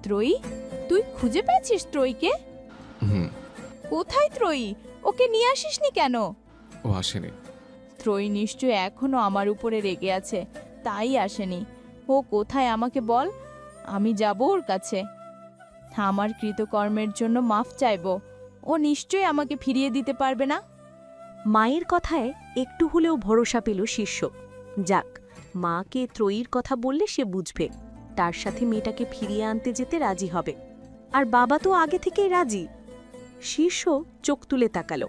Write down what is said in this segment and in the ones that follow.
ত্রয়ী, তুই খুঁজে পেয়েছিস ত্রয়ীকে? হুম। কোথায় ত্রয়ী? ওকে নিয়ে আসিসনি কেন? ও আসেনি। ত্রয়ী নিশ্চয় এখনো আমার উপরে রেগে আছে, তাই আসেনি। ও কোথায় আমাকে বল, আমি যাব ওর কাছে। আমার কৃতকর্মের জন্য মাফ চাইব। ও নিশ্চয়ই আমাকে ফিরিয়ে দিতে পারবে না। মায়ের কথায় একটু হলেও ভরসা পেল শিষ্য। যাক, মাকে ত্রয়ীর কথা বললে সে বুঝবে, তার সাথে মেয়েটাকে ফিরিয়ে আনতে যেতে রাজি হবে। আর বাবা তো আগে থেকেই রাজি। শিষ্য চোখ তুলে তাকালো,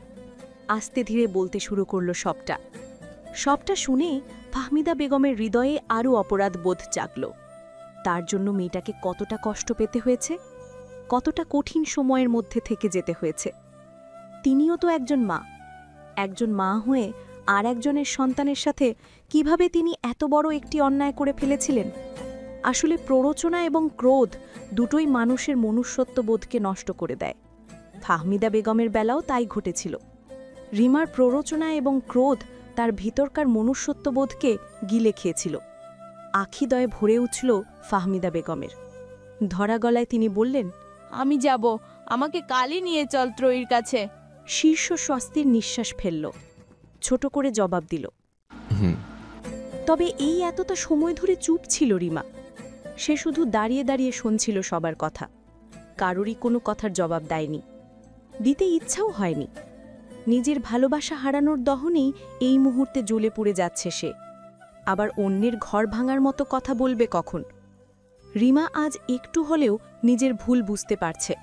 আস্তে ধীরে বলতে শুরু করল সবটা। সবটা শুনে ফাহমিদা বেগমের হৃদয়ে আরও অপরাধ বোধ জাগল। তার জন্য মেয়েটাকে কতটা কষ্ট পেতে হয়েছে, কতটা কঠিন সময়ের মধ্যে থেকে যেতে হয়েছে। তিনিও তো একজন মা হয়ে আর একজনের সন্তানের সাথে কিভাবে তিনি এত বড় একটি অন্যায় করে ফেলেছিলেন। আসলে প্ররোচনা এবং ক্রোধ দুটোই মানুষের মনুষ্যত্ববোধকে নষ্ট করে দেয়। ফাহমিদা বেগমের বেলাও তাই ঘটেছিল। রিমার প্ররোচনা এবং ক্রোধ তার ভিতরকার মনুষ্যত্ববোধকে গিলে খেয়েছিল। আখিদয়ে ভরে উঠল ফাহমিদা বেগমের। ধরা গলায় তিনি বললেন, আমি যাব, আমাকে কালই নিয়ে চল ত্রয়ীর কাছে। শীর্ষ স্বস্তির নিঃশ্বাস ফেলল, ছোট করে জবাব দিল। হুম। তবে এই এতটা সময় ধরে চুপ ছিল রিমা। সে শুধু দাঁড়িয়ে দাঁড়িয়ে শুনছিল সবার কথা, কারোরই কোনো কথার জবাব দেয়নি, দিতে ইচ্ছাও হয়নি। নিজের ভালোবাসা হারানোর দহনেই এই মুহূর্তে জ্বলে পুড়ে যাচ্ছে সে। আবার অন্যের ঘর ভাঙার মতো কথা বলবে কখন? রিমা আজ একটু হলেও নিজের ভুল বুঝতে পারছে,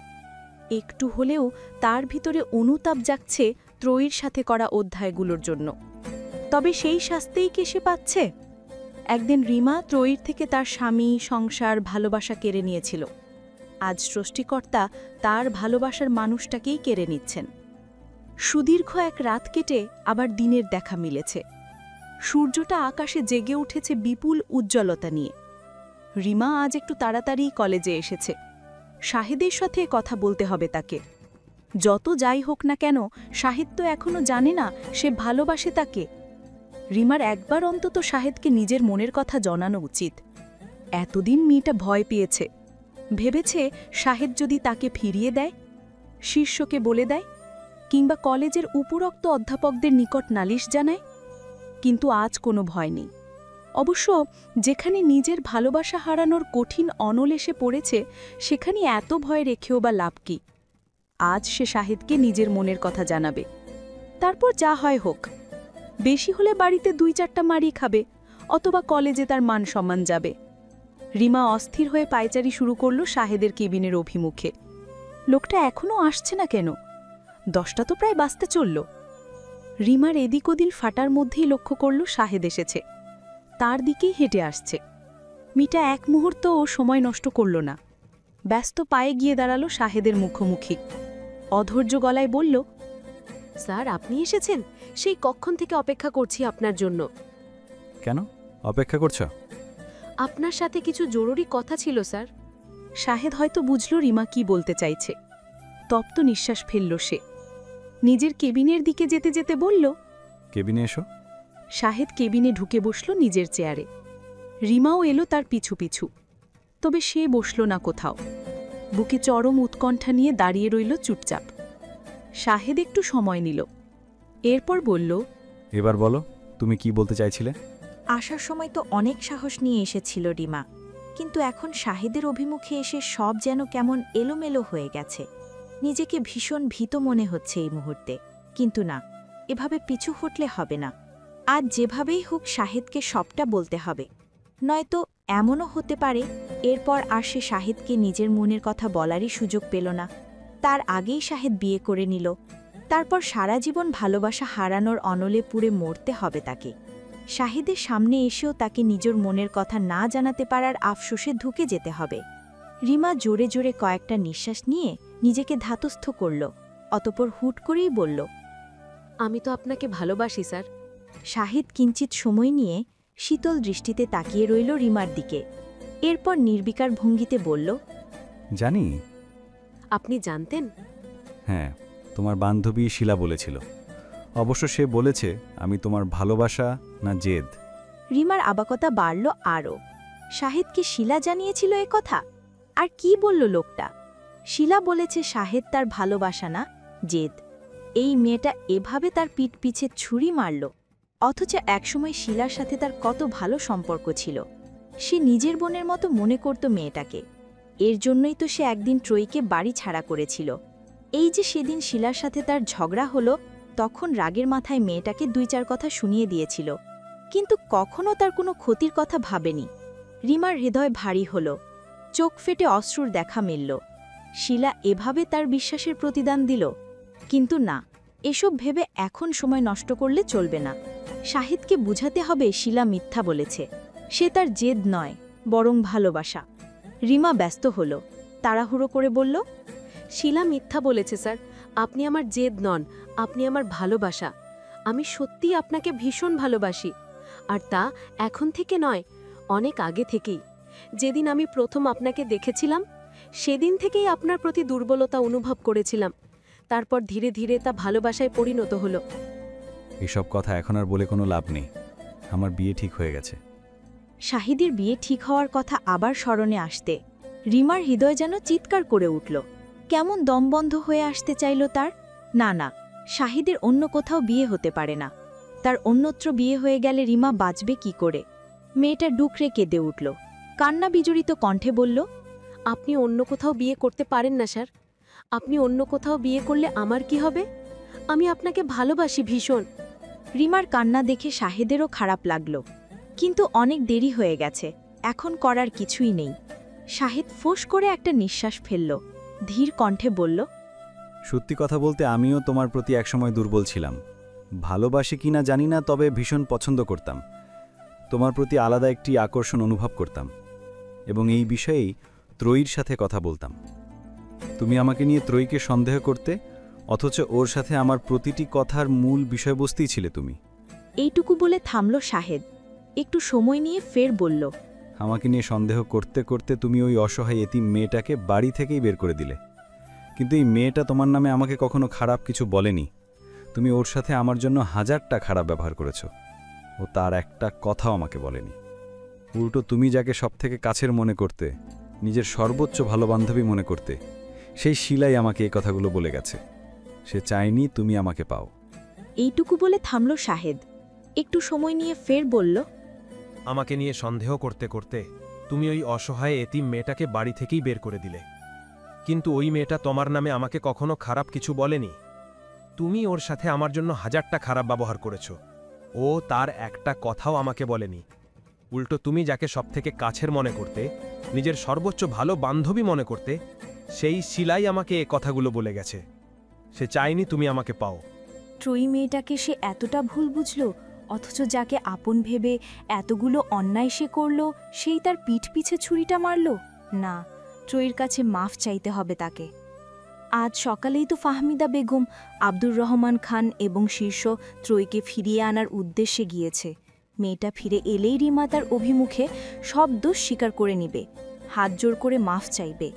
একটু হলেও তার ভিতরে অনুতাপ জাগছে ত্রয়ীর সাথে করা অধ্যায়গুলোর জন্য। তবে সেই শাস্তিই কি সে পাচ্ছে? একদিন রিমা ত্রয়ীর থেকে তার স্বামী, সংসার, ভালোবাসা কেড়ে নিয়েছিল। আজ সৃষ্টিকর্তা তার ভালোবাসার মানুষটাকেই কেড়ে নিচ্ছেন। সুদীর্ঘ এক রাত কেটে আবার দিনের দেখা মিলেছে। সূর্যটা আকাশে জেগে উঠেছে বিপুল উজ্জ্বলতা নিয়ে। রিমা আজ একটু তাড়াতাড়ি কলেজে এসেছে। শাহেদের সাথে কথা বলতে হবে তাকে। যত যাই হোক না কেন, শাহেদ তো এখনো জানে না সে ভালোবাসে তাকে। রিমার একবার অন্তত শাহেদকে নিজের মনের কথা জানানো উচিত। এতদিন মেয়েটা ভয় পেয়েছে, ভেবেছে শাহেদ যদি তাকে ফিরিয়ে দেয়, শিষ্যকে বলে দেয়, কিংবা কলেজের উপরোক্ত অধ্যাপকদের নিকট নালিশ জানায়। কিন্তু আজ কোনো ভয় নেই। অবশ্য যেখানে নিজের ভালোবাসা হারানোর কঠিন অনল এসে পড়েছে, সেখানে এত ভয় রেখেও বা লাভ কি? আজ সে শাহেদকে নিজের মনের কথা জানাবে, তারপর যা হয় হোক। বেশি হলে বাড়িতে ২-৪টা মারি খাবে, অথবা কলেজে তার মান সম্মান যাবে। রিমা অস্থির হয়ে পায়চারি শুরু করল শাহেদের কেবিনের অভিমুখে। লোকটা এখনও আসছে না কেন? 10টা তো প্রায় বাজতে চলল। রিমার এদিক ওদিক ফাটার মধ্যেই লক্ষ্য করল শাহেদ এসেছে, তার দিকেই হেঁটে আসছে। মিটা এক মুহূর্তও সময় নষ্ট করল না, ব্যস্ত পায়ে গিয়ে দাঁড়ালো শাহেদের মুখোমুখি। অধৈর্য গলায় বলল, স্যার, আপনি এসেছেন? সেই কখন থেকে অপেক্ষা করছি আপনার জন্য। কেন অপেক্ষা করছ? আপনার সাথে কিছু জরুরি কথা ছিল স্যার। শাহেদ হয়তো বুঝল রিমা কি বলতে চাইছে। তপ্ত নিঃশ্বাস ফেলল সে। নিজের কেবিনের দিকে যেতে যেতে বলল, কেবিনে এসো। শাহেদ কেবিনে ঢুকে বসল নিজের চেয়ারে। রিমাও এলো তার পিছু পিছু। তবে সে বসল না কোথাও, বুকে চরম উৎকণ্ঠা নিয়ে দাঁড়িয়ে রইল চুপচাপ। শাহেদ একটু সময় নিল, এরপর বলল, এবার বলো, তুমি কি বলতে চাইছিলে? আসার সময় তো অনেক সাহস নিয়ে এসেছিল রিমা, কিন্তু এখন শাহেদের অভিমুখে এসে সব যেন কেমন এলোমেলো হয়ে গেছে। নিজেকে ভীষণ ভীত মনে হচ্ছে এই মুহূর্তে। কিন্তু না, এভাবে পিছু হটলে হবে না। আজ যেভাবেই হোক শাহেদকে সবটা বলতে হবে, নয়তো এমনও হতে পারে এরপর আর সে শাহেদকে নিজের মনের কথা বলারই সুযোগ পেল না। তার আগেই শাহেদ বিয়ে করে নিল, তারপর সারা জীবন ভালোবাসা হারানোর অনলে পুড়ে মরতে হবে তাকে। শাহেদের সামনে এসেও তাকে নিজের মনের কথা না জানাতে পারার আফসোসে ধুকে যেতে হবে। রিমা জোরে জোরে কয়েকটা নিঃশ্বাস নিয়ে নিজেকে ধাতস্থ করল, অতপর হুট করেই বলল, আমি তো আপনাকে ভালোবাসি স্যার। শাহেদ কিঞ্চিত সময় নিয়ে শীতল দৃষ্টিতে তাকিয়ে রইল রিমার দিকে। এরপর নির্বিকার ভঙ্গিতে বলল, জানি। আপনি জানতেন? হ্যাঁ, তোমার বান্ধবী শিলা বলেছিল। অবশ্য সে বলেছে আমি তোমার ভালোবাসা না জেদ। রিমার আবাকতা বাড়ল আরও। শাহেদ কি শিলা জানিয়েছিল এ কথা? আর কি বলল লোকটা? শিলা বলেছে শাহেদ তার ভালোবাসা না, জেদ। এই মেয়েটা এভাবে তার পিঠ পিছে ছুরি মারল, অথচ একসময় শিলার সাথে তার কত ভালো সম্পর্ক ছিল। সে নিজের বোনের মতো মনে করত মেয়েটাকে। এর জন্যই তো সে একদিন ত্রয়ীকে বাড়ি ছাড়া করেছিল। এই যে সেদিন শিলার সাথে তার ঝগড়া হলো, তখন রাগের মাথায় মেয়েটাকে 2-4 কথা শুনিয়ে দিয়েছিল, কিন্তু কখনও তার কোনো ক্ষতির কথা ভাবেনি। রিমার হৃদয় ভারী হল, চোখ ফেটে অশ্রুর দেখা মিলল। শিলা এভাবে তার বিশ্বাসের প্রতিদান দিল। কিন্তু না, এসব ভেবে এখন সময় নষ্ট করলে চলবে না। শাহিদকে বুঝাতে হবে শিলা মিথ্যা বলেছে। সে তার জেদ নয়, বরং ভালোবাসা। রিমা ব্যস্ত হল, তাড়াহুড়ো করে বলল, শিলা মিথ্যা বলেছে স্যার। আপনি আমার জেদ নন, আপনি আমার ভালোবাসা। আমি সত্যিই আপনাকে ভীষণ ভালোবাসি। আর তা এখন থেকে নয়, অনেক আগে থেকেই। যেদিন আমি প্রথম আপনাকে দেখেছিলাম, সেদিন থেকেই আপনার প্রতি দুর্বলতা অনুভব করেছিলাম। তারপর ধীরে ধীরে তা ভালোবাসায় পরিণত হলো। এসব কথা এখন আর বলে কোনো লাভ নেই। আমার বিয়ে ঠিক হয়ে গেছে। শাহিদের বিয়ে ঠিক হওয়ার কথা আবার স্মরণে আসতে রিমার হৃদয় যেন চিৎকার করে উঠল। কেমন দমবন্ধ হয়ে আসতে চাইল তার। না না, শাহিদের অন্য কোথাও বিয়ে হতে পারে না। তার অন্যত্র বিয়ে হয়ে গেলে রিমা বাঁচবে কি করে? মেয়েটা ডুকরে কেঁদে উঠল, কান্না বিজড়িত কণ্ঠে বলল, আপনি অন্য কোথাও বিয়ে করতে পারেন না স্যার। আপনি অন্য কোথাও বিয়ে করলে আমার কি হবে? আমি আপনাকে ভালোবাসি ভীষণ। রিমার কান্না দেখে শাহেদেরও খারাপ লাগল, কিন্তু অনেক দেরি হয়ে গেছে, এখন করার কিছুই নেই। শাহেদ ফোঁস করে একটা নিঃশ্বাস ফেলল, ধীর কণ্ঠে বলল, সত্যি কথা বলতে আমিও তোমার প্রতি একসময় দুর্বল ছিলাম। ভালোবাসি কিনা জানি না, তবে ভীষণ পছন্দ করতাম। তোমার প্রতি আলাদা একটি আকর্ষণ অনুভব করতাম, এবং এই বিষয়েই ত্রয়ীর সাথে কথা বলতাম। তুমি আমাকে নিয়ে ত্রয়ীকে সন্দেহ করতে, অথচ ওর সাথে আমার প্রতিটি কথার মূল বিষয়বস্তুই ছিলে তুমি। এইটুকু বলে থামল শাহেদ, একটু সময় নিয়ে ফের বলল, আমাকে নিয়ে সন্দেহ করতে করতে তুমি ওই অসহায় এতিম মেয়েটাকে বাড়ি থেকেই বের করে দিলে। কিন্তু এই মেয়েটা তোমার নামে আমাকে কখনো খারাপ কিছু বলেনি। তুমি ওর সাথে আমার জন্য 1000টা খারাপ ব্যবহার করেছো, ও তার একটা কথাও আমাকে বলেনি। উল্টো তুমি যাকে সবথেকে কাছের মনে করতে, নিজের সর্বোচ্চ ভালো বান্ধবী মনে করতে, সেই শিলাই আমাকে এই কথাগুলো বলে গেছে। সে চায়নি তুমি আমাকে পাও। এইটুকু বলে থামল শাহেদ, একটু সময় নিয়ে ফের বলল, আমাকে নিয়ে সন্দেহ করতে করতে তুমি ওই অসহায় এতিম মেয়েটাকে বাড়ি থেকেই বের করে দিলে। কিন্তু ওই মেয়েটা তোমার নামে আমাকে কখনো খারাপ কিছু বলেনি। তুমি ওর সাথে আমার জন্য 1000টা খারাপ ব্যবহার করেছ, ও তার একটা কথাও আমাকে বলেনি। উল্টো তুমি যাকে সবথেকে কাছের মনে করতে, নিজের সর্বোচ্চ ভালো বান্ধবী মনে করতে, সেই শিলাই আমাকে এ কথাগুলো বলে গেছে। সে চায়নি তুমি আমাকে পাও। ত্রয়ী মেয়েটাকে সে এতটা ভুল বুঝল, অথচ যাকে আপন ভেবে এতগুলো অন্যায় সে করল, সেই তার পিঠ পিছে ছুরিটা মারল। না, ত্রয়ীর কাছে মাফ চাইতে হবে তাকে। আজ সকালেই তো ফাহমিদা বেগম, আব্দুর রহমান খান এবং শীর্ষ ত্রয়ীকে ফিরিয়ে আনার উদ্দেশ্যে গিয়েছে। মেয়েটা ফিরে এলেই রিমা তার অভিমুখে সব দোষ স্বীকার করে নিবে, হাত জোর করে মাফ চাইবে।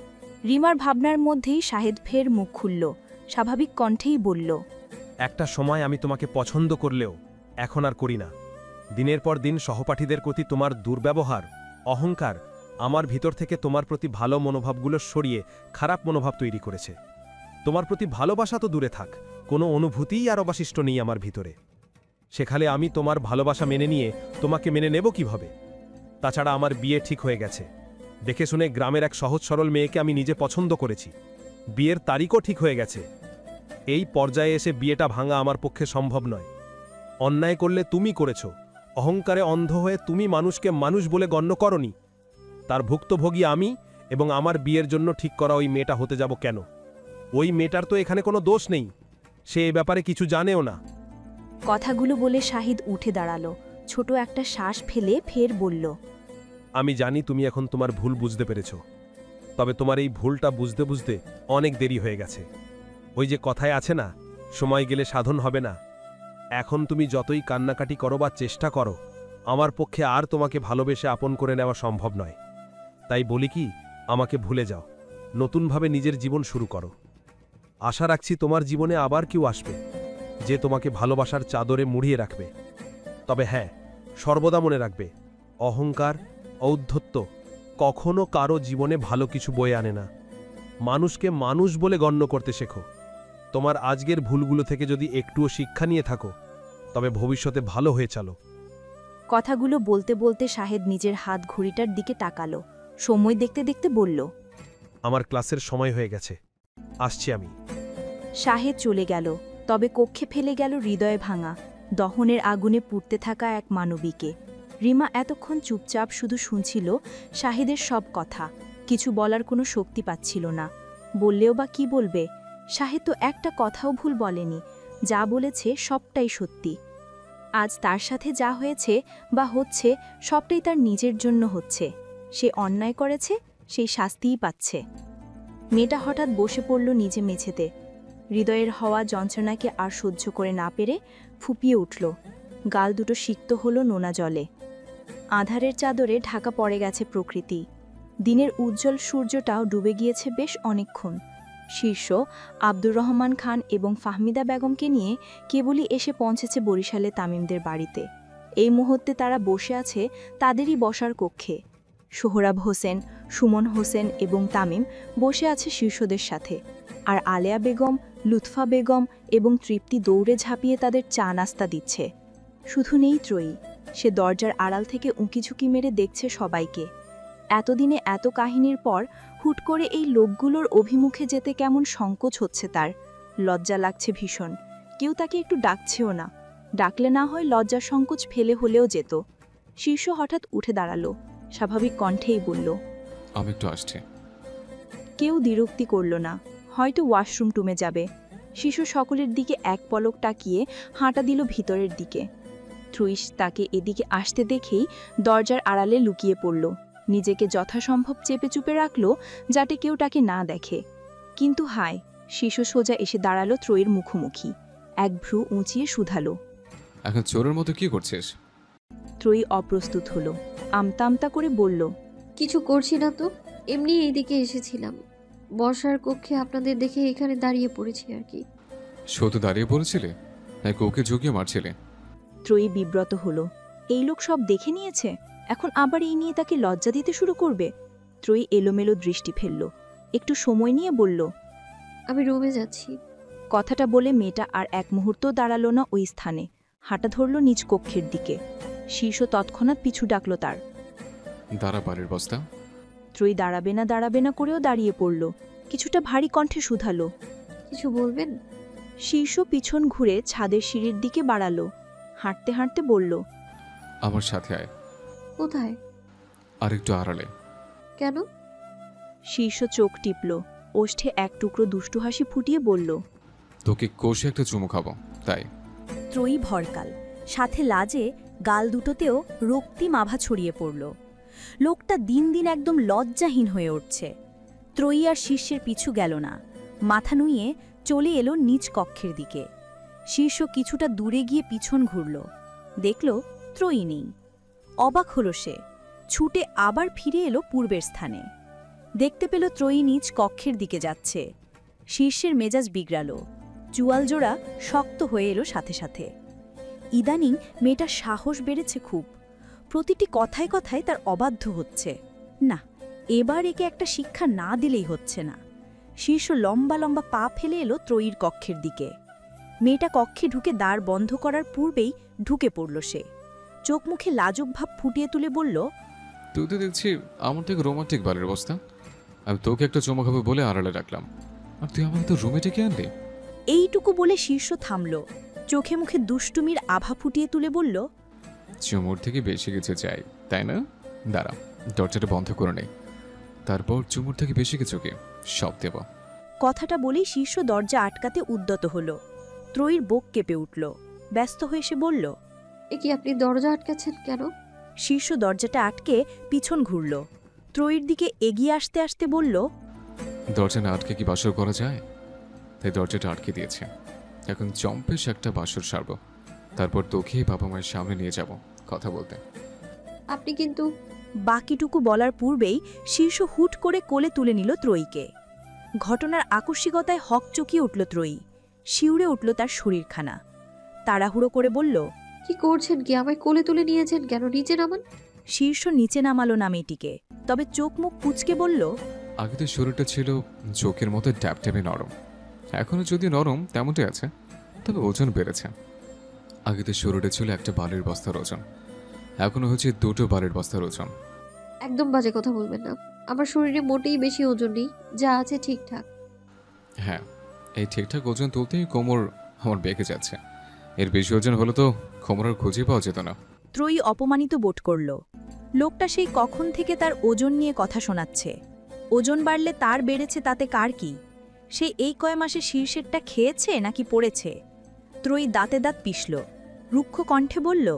রিমার ভাবনার মধ্যেই শাহেদ ফের মুখ খুলল, স্বাভাবিক কণ্ঠেই বলল, একটা সময় আমি তোমাকে পছন্দ করলেও এখন আর করি না। দিনের পর দিন সহপাঠীদের প্রতি তোমার দুর্ব্যবহার, অহংকার আমার ভিতর থেকে তোমার প্রতি ভালো মনোভাবগুলো সরিয়ে খারাপ মনোভাব তৈরি করেছে। তোমার প্রতি ভালোবাসা তো দূরে থাক, কোনো অনুভূতিই আর অবশিষ্ট নেই আমার ভিতরে। সেখানে আমি তোমার ভালোবাসা মেনে নিয়ে তোমাকে মেনে নেব কিভাবে? তাছাড়া আমার বিয়ে ঠিক হয়ে গেছে। দেখে শুনে গ্রামের এক সহজ সরল মেয়েকে আমি নিজে পছন্দ করেছি। বিয়ের তারিখও ঠিক হয়ে গেছে। এই পর্যায়ে এসে বিয়েটা ভাঙা আমার পক্ষে সম্ভব নয়। অন্যায় করলে তুমি করেছ, অহংকারে অন্ধ হয়ে তুমি মানুষকে মানুষ বলে গণ্য করনি। তার ভুক্তভোগী আমি, এবং আমার বিয়ের জন্য ঠিক করা ওই মেয়েটা হতে যাব কেন? ওই মেয়েটার তো এখানে কোনো দোষ নেই, সে এ ব্যাপারে কিছু জানেও না। কথাগুলো বলে শাহিদ উঠে দাঁড়ালো, ছোট একটা শ্বাস ফেলে ফের বলল, আমি জানি তুমি এখন তোমার ভুল বুঝতে পেরেছ, তবে তোমার এই ভুলটা বুঝতে বুঝতে অনেক দেরি হয়ে গেছে। ওই যে কথায় আছে না, সময় গেলে সাধন হবে না। এখন তুমি যতই কান্নাকাটি করো বা চেষ্টা করো, আমার পক্ষে আর তোমাকে ভালোবেসে আপন করে নেওয়া সম্ভব নয়। তাই বলি কি, আমাকে ভুলে যাও, নতুনভাবে নিজের জীবন শুরু করো। আশা রাখছি তোমার জীবনে আবার কেউ আসবে, যে তোমাকে ভালোবাসার চাদরে মুড়িয়ে রাখবে। তবে হ্যাঁ, সর্বদা মনে রাখবে, অহংকার, ঔদ্ধত্য কখনো কারো জীবনে ভালো কিছু বয়ে আনে না। মানুষকে মানুষ বলে গণ্য করতে শেখো। তোমার আজকের ভুলগুলো থেকে যদি একটুও শিক্ষা নিয়ে থাকো, তবে ভবিষ্যতে ভালো হয়ে চলো। কথাগুলো বলতে বলতে শাহেদ নিজের হাত ঘড়িটার দিকে তাকালো, সময় দেখতে দেখতে বলল, আমার ক্লাসের সময় হয়ে গেছে, আসছি আমি। শাহেদ চলে গেল, তবে কক্ষে ফেলে গেল হৃদয়ে ভাঙা, দহনের আগুনে পুড়তে থাকা এক মানবীকে। রিমা এতক্ষণ চুপচাপ শুধু শুনছিল শাহেদের সব কথা, কিছু বলার কোনো শক্তি পাচ্ছিল না। বললেও বা কি বলবে? শাহেদ তো একটা কথাও ভুল বলেনি, যা বলেছে সবটাই সত্যি। আজ তার সাথে যা হয়েছে বা হচ্ছে সবটাই তার নিজের জন্য হচ্ছে। সে অন্যায় করেছে, সেই শাস্তিই পাচ্ছে। মেয়েটা হঠাৎ বসে পড়ল নিজে মেঝেতে। হৃদয়ের হওয়া যন্ত্রণাকে আর সহ্য করে না পেরে ফুপিয়ে উঠল। গাল দুটো সিক্ত হলো নোনা জলে। আঁধারের চাদরে ঢাকা পড়ে গেছে প্রকৃতি। দিনের উজ্জ্বল সূর্যটাও ডুবে গিয়েছে বেশ অনেকক্ষণ। শীর্ষ আব্দুর রহমান খান এবং ফাহমিদা বেগমকে নিয়ে কেবলই এসে পৌঁছেছে বরিশালে তামিমদের বাড়িতে। এই মুহূর্তে তারা বসে আছে তাদেরই বসার কক্ষে। সোহরাব হোসেন, সুমন হোসেন এবং তামিম বসে আছে শীর্ষদের সাথে, আর আলেয়া বেগম, লুৎফা বেগম এবং তৃপ্তি দৌড়ে ঝাঁপিয়ে তাদের চা নাস্তা দিচ্ছে। শুধু নেই ত্রয়ী, সে দরজার আড়াল থেকে উঁকিঝুঁকি মেরে দেখছে সবাইকে। এতদিনে এত কাহিনীর পর হুট করে এই লোকগুলোর অভিমুখে যেতে কেমন সংকোচ হচ্ছে তার। লজ্জা লাগছে ভীষণ। কেউ তাকে একটু ডাকছেও না। ডাকলে না হয় লজ্জার সংকোচ ফেলে হলেও যেত। শীর্ষ হঠাৎ উঠে দাঁড়ালো, স্বাভাবিক কণ্ঠেই বলল, আমি একটু আসছি। কেউ দ্বিরুক্তি করল না, হয়তো ওয়াশরুম টুমে যাবে। শিশু সকলের দিকে এক পলক তাকিয়ে হাঁটা দিল ভিতরের দিকে। ত্রুইশ তাকে এদিকে আসতে দেখেই দরজার আড়ালে লুকিয়ে পড়ল। নিজেকে যথাসম্ভব চেপে চুপে রাখল যাতে কেউ তাকে না দেখে। কিন্তু হায়, শিশু সোজা এসে দাঁড়ালো ত্রয়ীর মুখোমুখি। এক ভ্রু উঁচিয়ে শুধালো। এখন চোরের মতো কি করছিস? ত্রয়ী অপ্রস্তুত হলো, আমতা আমতা করে বলল, কিছু করছি না তো, এমনি এইদিকে এসেছিলাম। বর্ষার কক্ষে আপনাদের দেখে এখানে দাঁড়িয়ে পড়েছি আর কি। শুধু দাঁড়িয়ে পড়েছিলে নাকি ওকে ঝুঁকিয়ে মারছিলে? ত্রয়ী বিব্রত হলো। এই লোক সব দেখে নিয়েছে, এখন আবার এই নিয়ে তাকে লজ্জা দিতে শুরু করবে। ত্রয়ী এলোমেলো দৃষ্টি ফেলল, একটু সময় নিয়ে বলল, আমি রুমে যাচ্ছি। কথাটা বলে মেয়েটা আর এক মুহূর্ত দাঁড়ালো না ওই স্থানে, হাঁটা ধরল নিজ কক্ষের দিকে। শীর্ষ তৎক্ষণাৎ পিছু ডাকল তার। দাঁড়া বাড়ির বস্তা। ত্রয়ী দাঁড়াবে না করেও দাঁড়িয়ে পড়ল, কিছুটা ভারী কণ্ঠে শুধালো, কিছু বলবেন? শীর্ষ পিছন ঘুরে ছাদের সিঁড়ির দিকে বাড়ালো, হাঁটতে হাঁটতে বলল, আমার সাথে আয়। কোথায়? আর একটু আড়ালে। কেন? শীর্ষ চোখ টিপল, ওষ্ঠে এক টুকরো দুষ্টু হাসি ফুটিয়ে বলল, তোকে কষে একটা চুমু খাবো তাই। ত্রয়ী ভরকাল, সাথে লাজে গাল দুটোতেও রক্তিম আভা ছড়িয়ে পড়ল। লোকটা দিন দিন একদম লজ্জাহীন হয়ে উঠছে। ত্রয়ী আর শীর্ষের পিছু গেল না, মাথা নুইয়ে চলে এলো নিজ কক্ষের দিকে। শীর্ষ কিছুটা দূরে গিয়ে পিছন ঘুরল, দেখল ত্রয়ী নেই। অবাক হল সে, ছুটে আবার ফিরে এলো পূর্বের স্থানে। দেখতে পেল ত্রয়ী নিজ কক্ষের দিকে যাচ্ছে। শীর্ষের মেজাজ বিগড়াল, চুয়াল জোড়া শক্ত হয়ে এলো সাথে সাথে। ইদানিং মেয়েটার সাহস বেড়েছে খুব, প্রতিটি কথায় কথায় তার অবাধ্য হচ্ছে। না, এবার একে একটা শিক্ষা না দিলেই হচ্ছে না। শীর্ষ লম্বা লম্বা পা ফেলে এলো ত্রয়ীর কক্ষের দিকে। মেয়েটা কক্ষে ঢুকে দ্বার বন্ধ করার পূর্বেই ঢুকে পড়ল সে। চোখ মুখে লাজুক ভাব ফুটিয়ে তুলে বলল, তুই তো দেখছি আমার থেকে রোমান্টিক বাড়ির বস্তা। আমি তোকে একটা চুমু খাবো বলে আড়ালে রাখলাম, আর তুই আমাকে তো রুমে ডেকে আনলি। এইটুকু বলে শীর্ষ থামল, চোখে মুখে দুষ্টুমির আভা ফুটিয়ে তুলে বলল, চুমুর থেকে বেশি কিছু চাই তাই না? দাঁড়া, দরজাটা বন্ধ করে নেই, তারপর চুমুর থেকে বেশি কিছু কি সব দেব। কথাটা বলেই শীর্ষ দরজা আটকাতে উদ্যত হল। ত্রয়ীর বুক কেঁপে উঠল, ব্যস্ত হয়ে সে বলল, এ কি আপনি দরজা আটকাচ্ছেন কেন? শীর্ষ দরজাটা আটকে পিছন ঘুরল, ত্রয়ীর দিকে এগিয়ে আসতে আসতে বলল, দরজা না আটকে কি বাসর করা যায়? তাই দরজাটা আটকে দিয়েছে। এখন চম্পেশ একটা বাসর সারব, তারপর তোকে বাবা মায়ের সামনে নিয়ে যাব কথা বলতে। আপনি কিন্তু। বাকিটুকু বলার পূর্বেই শীর্ষ হুট করে কোলে তুলে নিল ত্রয়ীকে। ঘটনার আকস্মিকতায় হকচকিয়ে উঠল ত্রয়ী, শিউরে উঠল তার শরীরখানা। তাড়াহুড়ো করে বলল, কি করছেন কি? আমায় কোলে তুলে নিয়েছেন কেন? নিচে নামান। শীর্ষ নিচে নামালো না মেয়েটিকে, তবে চোখ মুখ কুচকে বলল, আগে তো শরীরটা ছিল চোখের মতো ট্যাপট্যাপে নরম, এখনো যদি নরম তেমনটাই আছে, তবে ওজন বেড়েছে। আগে তো শরীরে ছিল একটা বালির বস্তার ওজন, এখনো হচ্ছে 2টো বালির বস্তার ওজন। একদম বাজে কথা বলবেন না। আমার শরীরে মোটেই বেশি ওজন নেই, যা আছে ঠিকঠাক। হ্যাঁ, এই ঠিকঠাক ওজন তুলতেই কোমর আমার বেঁকে যাচ্ছে। এর বেশি ওজন হলে তো কোমর আর খুঁজে পাওয়া যেত না। ত্রয়ী অপমানিত বোধ করল। লোকটা সেই কখন থেকে তার ওজন নিয়ে কথা শোনাচ্ছে। ওজন বাড়লে তার বেড়েছে তাতে কার কি? সে এই কয় মাসে শীর্ষেরটা খেয়েছে নাকি পড়েছে? ত্রয়ী দাঁতে দাঁত পিষল, রুক্ষ কণ্ঠে বলল,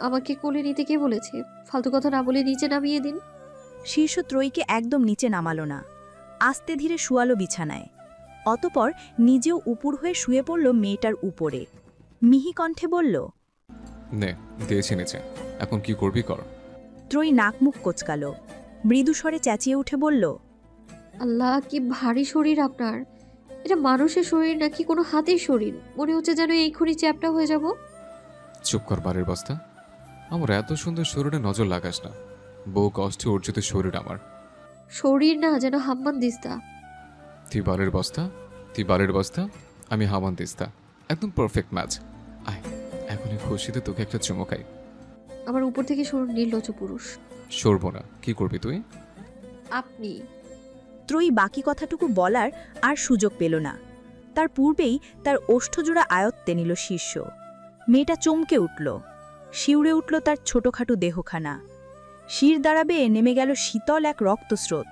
আমাকে কোলে নিতে কে বলেছে? ফালতু কথা না বলে নিচে নামিয়ে দিন। শীর্ষ ত্রয়ীকে একদম নিচে নামালো না, আস্তে ধীরে শুয়ালো বিছানায়। অতপর নিজেও উপুর হয়ে শুয়ে পড়ল মেয়েটার উপরে। মিহি কণ্ঠে বলল, নে দিয়েছি নিচে, এখন কি করবি কর। ত্রয়ী নাক মুখ কোচকাল, মৃদু স্বরে চেঁচিয়ে উঠে বলল, আল্লাহ, কি ভারী শরীর আপনার! এটা মানুষের শরীর নাকি কোনো হাতির শরীর? মনে হচ্ছে যেন এইক্ষুনি চ্যাপটা হয়ে যাব। চুপ কর বাড়ির বস্তা, আমার এত সুন্দর শরীরে নজর লাগাস না। বহু কষ্টে অর্জিত শরীর আমার। শরীর না, যেন হাম্মান দিস্তা। তুই বাড়ির বস্তা, আমি হামান দিস্তা, একদম পারফেক্ট ম্যাচ। আয়, এখনই খুশিতে তোকে একটা চুমকাই। আমার উপর থেকে সরুন নির্লজ্জ পুরুষ। সরব না, কি করবি তুই? আপনি। ত্রয়ী বাকি কথাটুকু বলার আর সুযোগ পেল না। তার পূর্বেই তার ওষ্ঠজোড়া আয়ত্তে নিল শীর্ষ। মেয়েটা চমকে উঠল, শিউরে উঠল তার ছোটখাটো দেহখানা। শির দাঁড়াবে নেমে গেল শীতল এক রক্তস্রোত।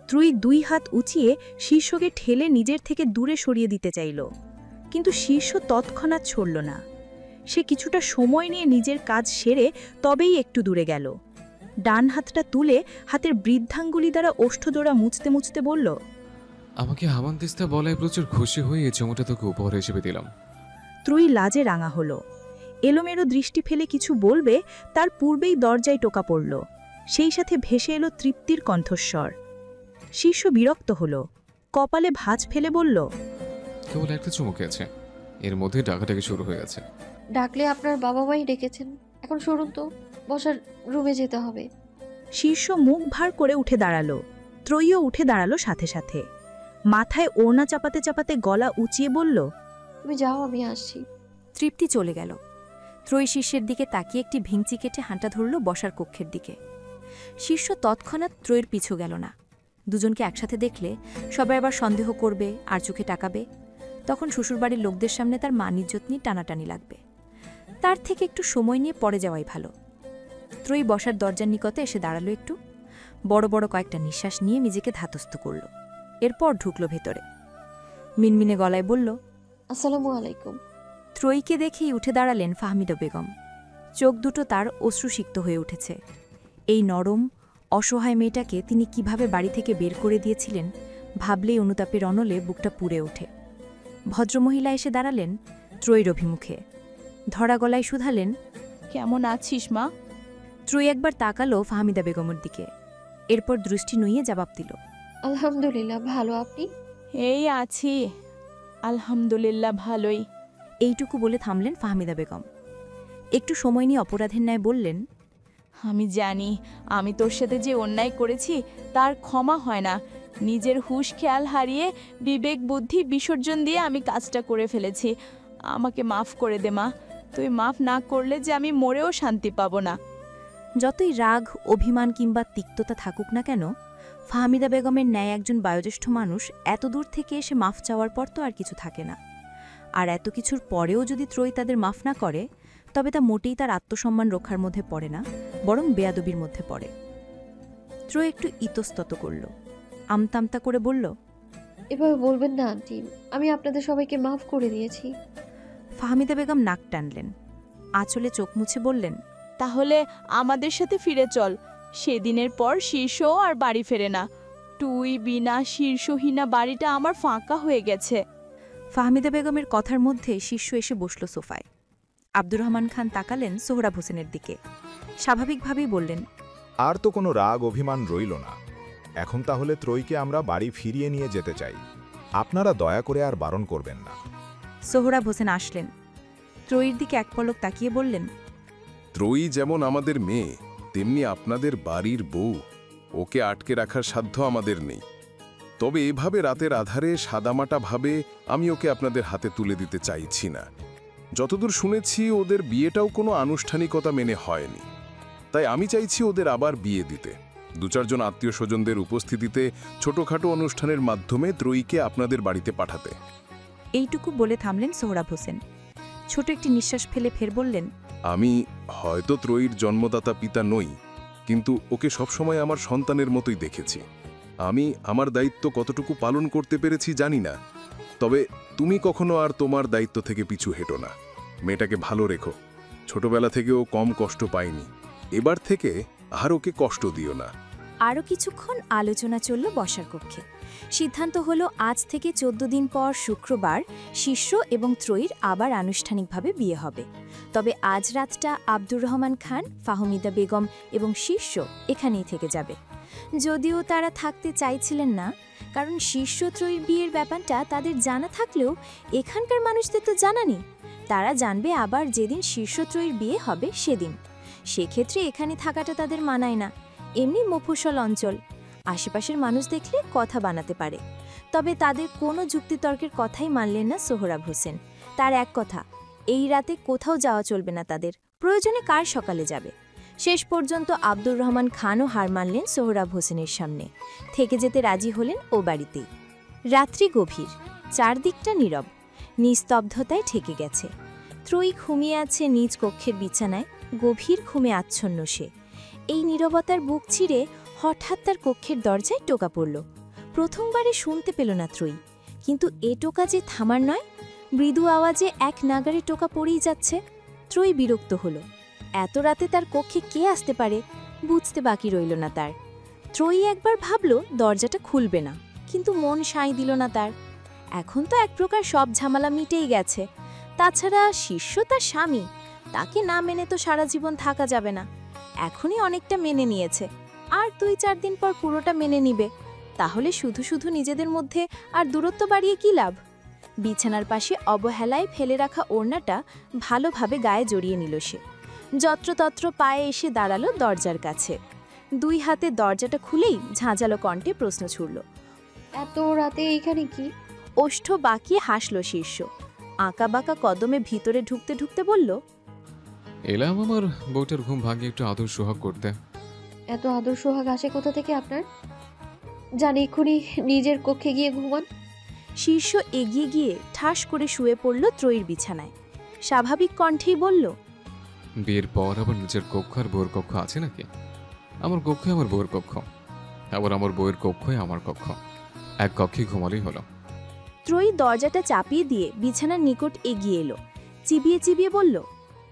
ত্রয়ী 2 হাত উঁচিয়ে শীর্ষকে ঠেলে নিজের থেকে দূরে সরিয়ে দিতে চাইল, কিন্তু শীর্ষ তৎক্ষণাৎ ছড়ল না। সে কিছুটা সময় নিয়ে নিজের কাজ সেরে তবেই একটু দূরে গেল। ডান হাতটা তুলে হাতের বৃদ্ধাঙ্গুলি দ্বারা ওষ্ঠজোড়া মুছতে মুছতে বলল, আমাকে হামান দিস্তা বলায় প্রচুর খুশি হয়ে এই চুমুটা তোকে উপহার হিসেবে দিলাম। ত্রয়ী লাজে রাঙা হল। এলোমেলো দৃষ্টি ফেলে কিছু বলবে তার পূর্বেই দরজায় টোকা পড়ল। সেই সাথে ভেসে এলো তৃপ্তির কণ্ঠস্বর। শীর্ষ বিরক্ত হল, কপালে ভাঁজ ফেলে বলল, কেবল একটা চুমুকে আছে, এর মধ্যে ডাকাটাকি শুরু হয়ে গেছে। ডাকলে আপনার বাবা মাই ডেকেছেন, এখন সরুন তো, বসার রুমে যেতে হবে। শীর্ষ মুখ ভার করে উঠে দাঁড়ালো। ত্রয়ীও উঠে দাঁড়ালো সাথে সাথে। মাথায় ওড়না চাপাতে চাপাতে গলা উঁচিয়ে বলল, তুমি যাও, আমি আসছি। তৃপ্তি চলে গেল। ত্রয়ী শীর্ষের দিকে তাকিয়ে একটি ভিংচি কেটে হাঁটা ধরল বসার কক্ষের দিকে। শীর্ষ তৎক্ষণাৎ ত্রয়ীর পিছু গেল না। দুজনকে একসাথে দেখলে সবাই আবার সন্দেহ করবে আর চোখে টাকাবে। তখন শ্বশুরবাড়ির লোকদের সামনে তার মান-ইজ্জত নিয়ে টানাটানি লাগবে। তার থেকে একটু সময় নিয়ে পরে যাওয়াই ভালো। ত্রয়ী বসার দরজার নিকটে এসে দাঁড়ালো, একটু বড় বড় কয়েকটা নিঃশ্বাস নিয়ে নিজেকে ধাতস্থ করল। এরপর ঢুকল ভেতরে। মিনমিনে গলায় বলল, আসসালামু আলাইকুম। ত্রয়ীকে দেখেই উঠে দাঁড়ালেন ফাহমিদা বেগম। চোখ দুটো তার অশ্রুসিক্ত হয়ে উঠেছে। এই নরম অসহায় মেয়েটাকে তিনি কিভাবে বাড়ি থেকে বের করে দিয়েছিলেন ভাবলেই অনুতাপের অনলে বুকটা পুড়ে ওঠে। ভদ্রমহিলা এসে দাঁড়ালেন ত্রয়ীর অভিমুখে, ধরা গলায় শুধালেন, কেমন আছিস মা? ত্রয়ী একবার তাকালো ফাহমিদা বেগমের দিকে, এরপর দৃষ্টি নুইয়ে জবাব দিল, আলহামদুলিল্লাহ, ভালো। আপনি? এই আছি, আলহামদুলিল্লাহ ভালোই। এইটুকু বলে থামলেন ফাহমিদা বেগম। একটু সময় নিয়ে অপরাধের ন্যায় বললেন, আমি জানি আমি তোর সাথে যে অন্যায় করেছি তার ক্ষমা হয় না। নিজের হুঁশ খেয়াল হারিয়ে বিবেক বুদ্ধি বিসর্জন দিয়ে আমি কাজটা করে ফেলেছি। আমাকে মাফ করে দে মা। তুই মাফ না করলে যে আমি মরেও শান্তি পাবো না। যতই রাগ, অভিমান কিংবা তিক্ততা থাকুক না কেন, ফাহমিদা বেগমের ন্যায় একজন বয়োজ্যেষ্ঠ মানুষ এত দূর থেকে এসে মাফ চাওয়ার পর তো আর কিছু থাকে না। আর এত কিছুর পরেও যদি ত্রয়ী তাদের মাফ না করে, তবে তা মোটেই তার আত্মসম্মান রক্ষার মধ্যে পড়ে না, বরং বেয়াদবির মধ্যে পড়ে। ত্রয়ী একটু ইতস্তত করল, আমতামতা করে বলল, এভাবে বলবেন না আন্টি, আমি আপনাদের সবাইকে মাফ করে দিয়েছি। ফাহমিদা বেগম নাক টানলেন, আঁচলে চোখ মুছে বললেন, তাহলে আমাদের সাথে ফিরে চল। সেদিনের পর শীর্ষও আর বাড়ি ফেরে না। তুই বিনা শীর্ষহীনা বাড়িটা আমার ফাঁকা হয়ে গেছে। ফাহমিদা বেগমের কথার মধ্যে শীর্ষ এসে বসল সোফায়। আব্দুর রহমান খান তাকালেন সোহরাব হোসেনের দিকে, স্বাভাবিকভাবেই বললেন, আর তো কোনো রাগ অভিমান রইল না। এখন তাহলে ত্রয়ীকে আমরা বাড়ি ফিরিয়ে নিয়ে যেতে চাই। আপনারা দয়া করে আর বারণ করবেন না। সোহরাব হোসেন আসলেন, ত্রয়ীর দিকে এক পলক তাকিয়ে বললেন, ত্রয়ী যেমন আমাদের মেয়ে, তেমনি আপনাদের বাড়ির বউ। ওকে আটকে রাখার সাধ্য আমাদের নেই। তবে এভাবে রাতের আধারে সাদামাটা ভাবে আমি ওকে আপনাদের হাতে তুলে দিতে চাইছি না। যতদূর শুনেছি ওদের বিয়েটাও কোনো আনুষ্ঠানিকতা মেনে হয়নি। তাই আমি চাইছি ওদের আবার বিয়ে দিতে, 2-4 জন আত্মীয় স্বজনদের উপস্থিতিতে ছোটখাটো অনুষ্ঠানের মাধ্যমে ত্রয়ীকে আপনাদের বাড়িতে পাঠাতে। এইটুকু বলে থামলেন সোহরাব হোসেন। ছোট একটি নিঃশ্বাস ফেলে ফের বললেন, আমি হয়তো ত্রয়ীর জন্মদাতা পিতা নই, কিন্তু ওকে সবসময় আমার সন্তানের মতোই দেখেছি। আমি আমার দায়িত্ব কতটুকু পালন করতে পেরেছি জানি না, তবে তুমি কখনো আর তোমার দায়িত্ব থেকে পিছু হেঁটো না। মেয়েটাকে ভালো রেখো। ছোটবেলা থেকে ও কম কষ্ট পায়নি, এবার থেকে আর ওকে কষ্ট দিও না। আরও কিছুক্ষণ আলোচনা চলল বসার কক্ষে। সিদ্ধান্ত হলো আজ থেকে 14 দিন পর শুক্রবার শিষ্য এবং ত্রয়ীর আবার আনুষ্ঠানিকভাবে বিয়ে হবে। তবে আজ রাতটা আব্দুর রহমান খান, ফাহমিদা বেগম এবং শিষ্য এখানেই থেকে যাবে। যদিও তারা থাকতে চাইছিলেন না, কারণ শিষ্য ত্রয়ীর বিয়ের ব্যাপারটা তাদের জানা থাকলেও এখানকার মানুষদের তো জানা নেই। তারা জানবে আবার যেদিন শিষ্য ত্রয়ীর বিয়ে হবে সেদিন। সেক্ষেত্রে এখানে থাকাটা তাদের মানায় না। এমনি মফস্বল অঞ্চল, আশেপাশের মানুষ দেখলে কথা বানাতে পারে। তবে তাদের কোনো যুক্তিতর্কের কথাই মানলেন না সোহরাব হোসেন। তার এক কথা, এই রাতে কোথাও যাওয়া চলবে না তাদের, প্রয়োজনে কার সকালে যাবে। শেষ পর্যন্ত আব্দুর রহমান খানও হার মানলেন সোহরাব হোসেনের সামনে, থেকে যেতে রাজি হলেন ও বাড়িতেই। রাত্রি গভীর, চারদিকটা নীরব, নিস্তব্ধতায় ঠেকে গেছে। ত্রয়ী ঘুমিয়ে আছে নিজ কক্ষের বিছানায়, গভীর ঘুমে আচ্ছন্ন সে। এই নীরবতার বুক ছিঁড়ে হঠাৎ তার কক্ষের দরজায় টোকা পড়ল। প্রথমবারে শুনতে পেল না ত্রয়ী, কিন্তু এ টোকা যে থামার নয়। মৃদু আওয়াজে এক নাগারে টোকা পড়েই যাচ্ছে। ত্রয়ী বিরক্ত হল। এত রাতে তার কক্ষে কে আসতে পারে বুঝতে বাকি রইল না তার। ত্রয়ী একবার ভাবল দরজাটা খুলবে না, কিন্তু মন সায় দিল না তার। এখন তো এক প্রকার সব ঝামেলা মিটেই গেছে। তাছাড়া শিষ্য তার স্বামী, তাকে না মেনে তো সারা জীবন থাকা যাবে না। এখনই অনেকটা মেনে নিয়েছে, আর 2-4 দিন পর পুরোটা মেনে নিবে। তাহলে শুধু শুধু নিজেদের মধ্যে আর দূরত্ব বাড়িয়ে কি লাভ। বিছানার পাশে অবহেলায় ফেলে রাখা ওড়নাটা ভালোভাবে গায়ে জড়িয়ে নিল সে। যত্রতত্র পায়ে এসে দাঁড়ালো দরজার কাছে। 2 হাতে দরজাটা খুলেই ঝাঁঝালো কণ্ঠে প্রশ্ন ছুড়ল, এত রাতে এইখানে কি? ওষ্ঠ বাঁকিয়ে হাসল শীর্ষ। আঁকাবাঁকা কদমে ভিতরে ঢুকতে ঢুকতে বলল, এলাম আমার বউটার ঘুম ভাঙিয়ে একটু আদর সোহাগ করতে। এত আদর সোহাগ আসে কোথা থেকে আপনার? জানি এক্ষুনি নিজের কক্ষে গিয়ে ঘুমান। শীর্ষ এগিয়ে গিয়ে ঠাস করে শুয়ে পড়ল ত্রয়ীর বিছানায়। স্বাভাবিক কণ্ঠেই বলল, বিয়ের পর আবার নিজের কক্ষ আর বউয়ের কক্ষ আছে নাকি? আমার কক্ষে আমার বউয়ের কক্ষ, আবার আমার বউয়ের কক্ষই আমার কক্ষ, এক কক্ষে ঘুমালেই হলো। ত্রয়ী দরজাটা চাপিয়ে দিয়ে বিছানার নিকট এগিয়ে এলো। চিবিয়ে চিবিয়ে বলল,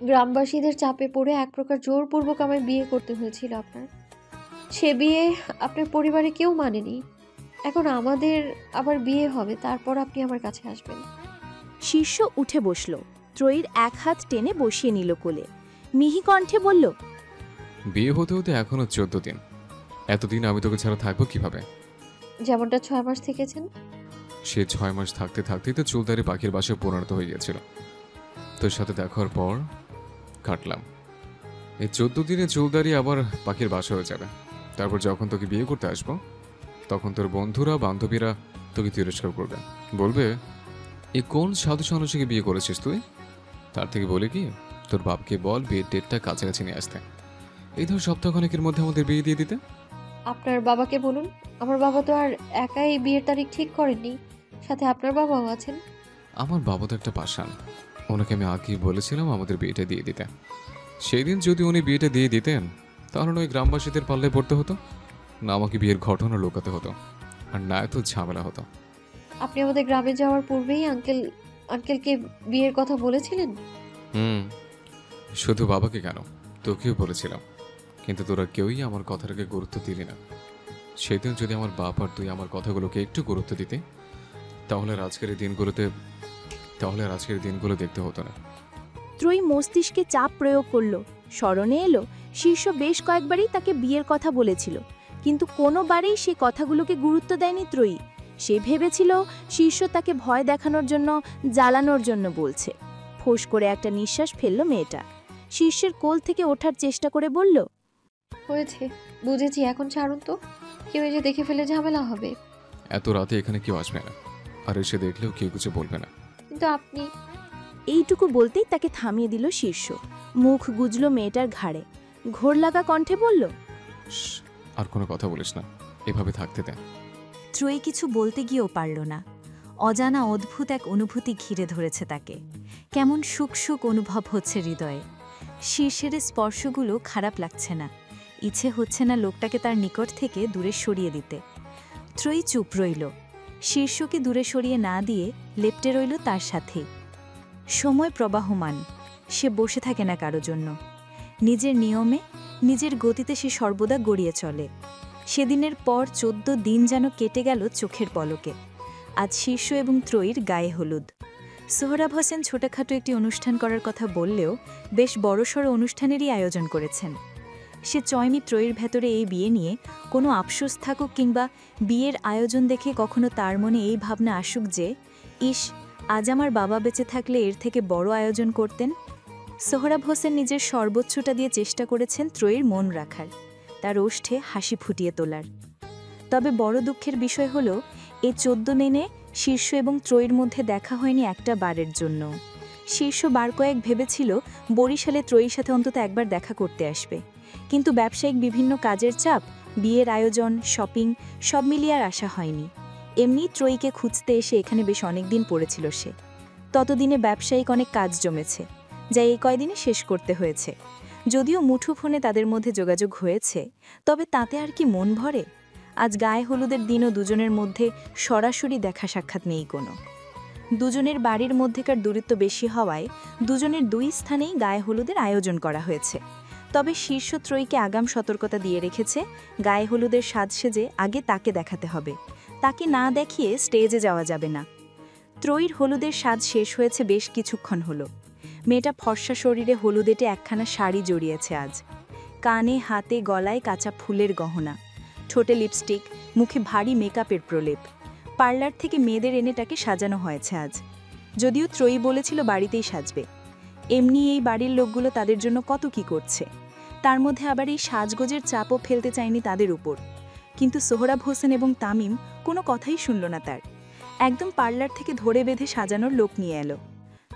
গ্রামবাসীদের চাপে পড়ে এক প্রকার জোরপূর্বক আমায় বিয়ে করতে হয়েছিল আপনার। সে বিয়ে আপনার পরিবারে কেউ মানেনি। এখন আমাদের আবার বিয়ে হবে, তারপর আপনি আমার কাছে আসবেন। শীর্ষ উঠে বসল। ত্রয়ীর এক হাত টেনে বসিয়ে নিল কোলে। মিহি কণ্ঠে বলল, বিয়ে হতে হতে এখনো 14 দিন। এতদিন আমি তোকে ছাড়া থাকবো কিভাবে? যেমনটা 6 মাস থেকেছেন। সে 6 মাস থাকতে থাকতেই তো চুলদারি পাখির বাসায় পরিণত হয়ে গিয়েছিল। তোর সাথে দেখার পর কাটলাম। এই 14 দিনে চুলদারি আবার পাখির বাসা হয়ে যাবে। তারপর যখন তোকে বিয়ে করতে আসবো, তখন তোর বন্ধুরা বান্ধবীরা তোকে তিরস্কার করবে, বলবে এ কোন সাধু সন্ন্যাসীকে বিয়ে করেছিস তুই? তার থেকে বলে কি, তোর বাপকে বল বিয়ের ডেটটা কাছাকাছি নিয়ে আসতে। এই ধর সপ্তাহখানেকের মধ্যে আমাদের বিয়ে দিয়ে দিতে। আপনার বাবাকে বলুন। আমার বাবা তো আর একাই বিয়ের তারিখ ঠিক করেননি, সাথে আপনার বাবাও আছেন। আমার বাবা তো একটা পাষাণ, ওনাকে আমি আগেই বলেছিলাম আমাদের বিয়েটা দিয়ে দিতে। সেই দিন যদি উনি বিয়েটা দিয়ে দিতেন, তাহলে ওই গ্রামবাসীদের পাল্লায় পড়তে হতো না, আমাকে বিয়ের ঘটনা লুকাতে হতো, আর না এত ঝামেলা হতো। আপনি আমাদের গ্রামে যাওয়ার পূর্বেই আঙ্কেলকে বিয়ের কথা বলেছিলেন? শুধু বাবাকে কেন, তোকেও বলেছিলাম, কিন্তু তোরা কেউই আমার কথাটাকে গুরুত্ব দিলি না। সেদিন যদি আমার বাপ আর তুই আমার কথাগুলোকে একটু গুরুত্ব দিতে, তাহলে আর আজকের দিনগুলো দেখতে হতো না। ত্রয়ী মস্তিষ্কে চাপ প্রয়োগ করল। স্মরণে এলো শীর্ষ বেশ কয়েকবারই তাকে বিয়ের কথা বলেছিল, কিন্তু কোনোবারেই সে কথাগুলোকে গুরুত্ব দেয়নি ত্রয়ী। সে ভেবেছিল শীর্ষ তাকে ভয় দেখানোর জন্য, জ্বালানোর জন্য বলছে। ফোঁস করে একটা নিঃশ্বাস ফেলল মেয়েটা। শীর্ষের কোল থেকে ওঠার চেষ্টা করে বলল, হয়েছে, বুঝেছি, এখন ছাড়ুন তো। কেউ এসে দেখে ফেলে ঝামেলা হবে। এত রাতে এখানে কেউ আসবে না, আর এসে দেখলেও কেউ কিছু বলবে না। কিন্তু আপনি। এইটুকু বলতেই তাকে থামিয়ে দিল শীর্ষ। মুখ গুজল মেয়েটার ঘাড়ে, ঘোর লাগা কণ্ঠে বলল, শ্, আর কোনো কথা বলিস না, এভাবে থাকতে দেন। ত্রয়ী কিছু বলতে গিয়েও পারল না। অজানা অদ্ভুত এক অনুভূতি ঘিরে ধরেছে তাকে। কেমন সুখ সুখ অনুভব হচ্ছে হৃদয়ে। শীর্ষের স্পর্শগুলো খারাপ লাগছে না। ইচ্ছে হচ্ছে না লোকটাকে তার নিকট থেকে দূরে সরিয়ে দিতে। ত্রয়ী চুপ রইল। শীর্ষকে দূরে সরিয়ে না দিয়ে লেপ্টে রইল তার সাথেই। সময় প্রবাহমান, সে বসে থাকে না কারো জন্য। নিজের নিয়মে, নিজের গতিতে সে সর্বদা গড়িয়ে চলে। সেদিনের পর 14 দিন যেন কেটে গেল চোখের পলকে। আজ শীর্ষ এবং ত্রয়ীর গায়ে হলুদ। সোহরাব হোসেন ছোটখাটো একটি অনুষ্ঠান করার কথা বললেও বেশ বড়সড় অনুষ্ঠানেরই আয়োজন করেছেন। সে চয়মি ত্রয়ীর ভেতরে এই বিয়ে নিয়ে কোনো আফসোস থাকুক কিংবা বিয়ের আয়োজন দেখে কখনো তার মনে এই ভাবনা আসুক যে, ইস, আজ আমার বাবা বেঁচে থাকলে এর থেকে বড় আয়োজন করতেন। সোহরাব হোসেন নিজের সর্বোচ্চটা দিয়ে চেষ্টা করেছেন ত্রয়ীর মন রাখার, তার ওষ্ঠে হাসি ফুটিয়ে তোলার। তবে বড় দুঃখের বিষয় হল, এই 14 দিনে শীর্ষ এবং ত্রয়ীর মধ্যে দেখা হয়নি একটা বারের জন্য। শীর্ষ বার কয়েক ভেবেছিল বরিশালে ত্রয়ীর সাথে অন্তত একবার দেখা করতে আসবে, কিন্তু ব্যবসায়িক বিভিন্ন কাজের চাপ, বিয়ের আয়োজন, শপিং সব মিলিয়ে আর আসা হয়নি। এমনি ত্রয়ীকে খুঁজতে এসে এখানে বেশ অনেক দিন পড়েছিল সে। ততদিনে ব্যবসায়িক অনেক কাজ জমেছে, যা এই কয়দিনে শেষ করতে হয়েছে। যদিও মুঠোফোনে তাদের মধ্যে যোগাযোগ হয়েছে, তবে তাতে আর কি মন ভরে? আজ গায়ে হলুদের দিনও দুজনের মধ্যে সরাসরি দেখা সাক্ষাৎ নেই কোনো। দুজনের বাড়ির মধ্যেকার দূরত্ব বেশি হওয়ায় দুজনের দুই স্থানেই গায়ে হলুদের আয়োজন করা হয়েছে। তবে শীর্ষ ত্রয়ীকে আগাম সতর্কতা দিয়ে রেখেছে, গায়ে হলুদের সাজ সেজে আগে তাকে দেখাতে হবে, তাকে না দেখিয়ে স্টেজে যাওয়া যাবে না। ত্রয়ীর হলুদের সাজ শেষ হয়েছে বেশ কিছুক্ষণ হলো। মেয়েটা ফর্সা শরীরে হলুদেটে একখানা শাড়ি জড়িয়েছে আজ। কানে, হাতে, গলায় কাঁচা ফুলের গহনা, ঠোঁটে লিপস্টিক, মুখে ভারী মেকআপের প্রলেপ। পার্লার থেকে মেয়েদের এনে তাকে সাজানো হয়েছে আজ। যদিও ত্রয়ী বলেছিল বাড়িতেই সাজবে। এমনি এই বাড়ির লোকগুলো তাদের জন্য কত কি করছে, তার মধ্যে আবার এই সাজগোজের চাপও ফেলতে চায়নি তাদের উপর। কিন্তু সোহরাব হোসেন এবং তামিম কোনো কথাই শুনল না তার। একদম পার্লার থেকে ধরে বেঁধে সাজানোর লোক নিয়ে এলো।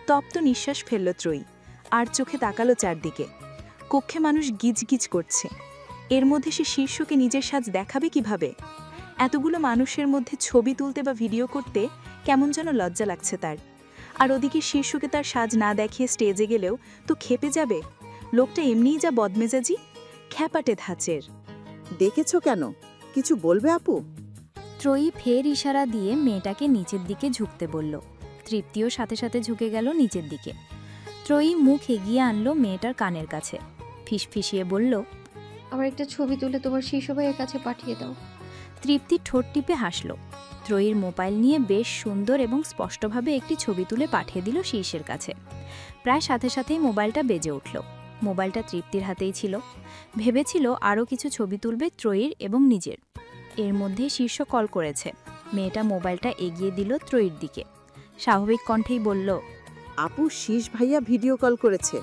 তপ্ত নিঃশ্বাস ফেলল ত্রয়ী, আর চোখে তাকালো চারদিকে। কক্ষে মানুষ গিজগিজ করছে। এর মধ্যে সে শীর্ষকে নিজের সাজ দেখাবে কিভাবে? এতগুলো মানুষের মধ্যে ছবি তুলতে বা ভিডিও করতে কেমন যেন লজ্জা লাগছে তার। আর ওদিকে শীর্ষকে তার সাজ না দেখিয়ে স্টেজে গেলেও তো খেপে যাবে। লোকটা এমনিই যা বদমেজাজি, খ্যাপাটে ধাঁচের। দেখেছো কেন? কিছু বলবে আপু? ত্রয়ী ফের ইশারা দিয়ে মেয়েটাকে নিচের দিকে ঝুঁকতে বলল। তৃপ্তিও সাথে সাথে ঝুঁকে গেল নিচের দিকে। ত্রয়ী মুখ এগিয়ে আনলো মেয়েটার কানের কাছে, ফিসফিসিয়ে বলল, আমার একটা ছবি তুলে তোমার শীর্ষ ভাইয়ের কাছে পাঠিয়ে দাও। তৃপ্তি ঠোঁট টিপে হাসল। ত্রয়ীর মোবাইল নিয়ে বেশ সুন্দর এবং স্পষ্টভাবে একটি ছবি তুলে পাঠিয়ে দিল শীর্ষের কাছে। প্রায় সাথে সাথেই মোবাইলটা বেজে উঠল। মোবাইলটা তৃপ্তির হাতেই ছিল। ভেবেছিল আরও কিছু ছবি তুলবে ত্রয়ীর এবং নিজের। এর মধ্যে শীর্ষ কল করেছে। মেয়েটা মোবাইলটা এগিয়ে দিল ত্রয়ীর দিকে, স্বাভাবিক কণ্ঠেই বলল, আপু, শীষ ভাইয়া ভিডিও কল করেছে।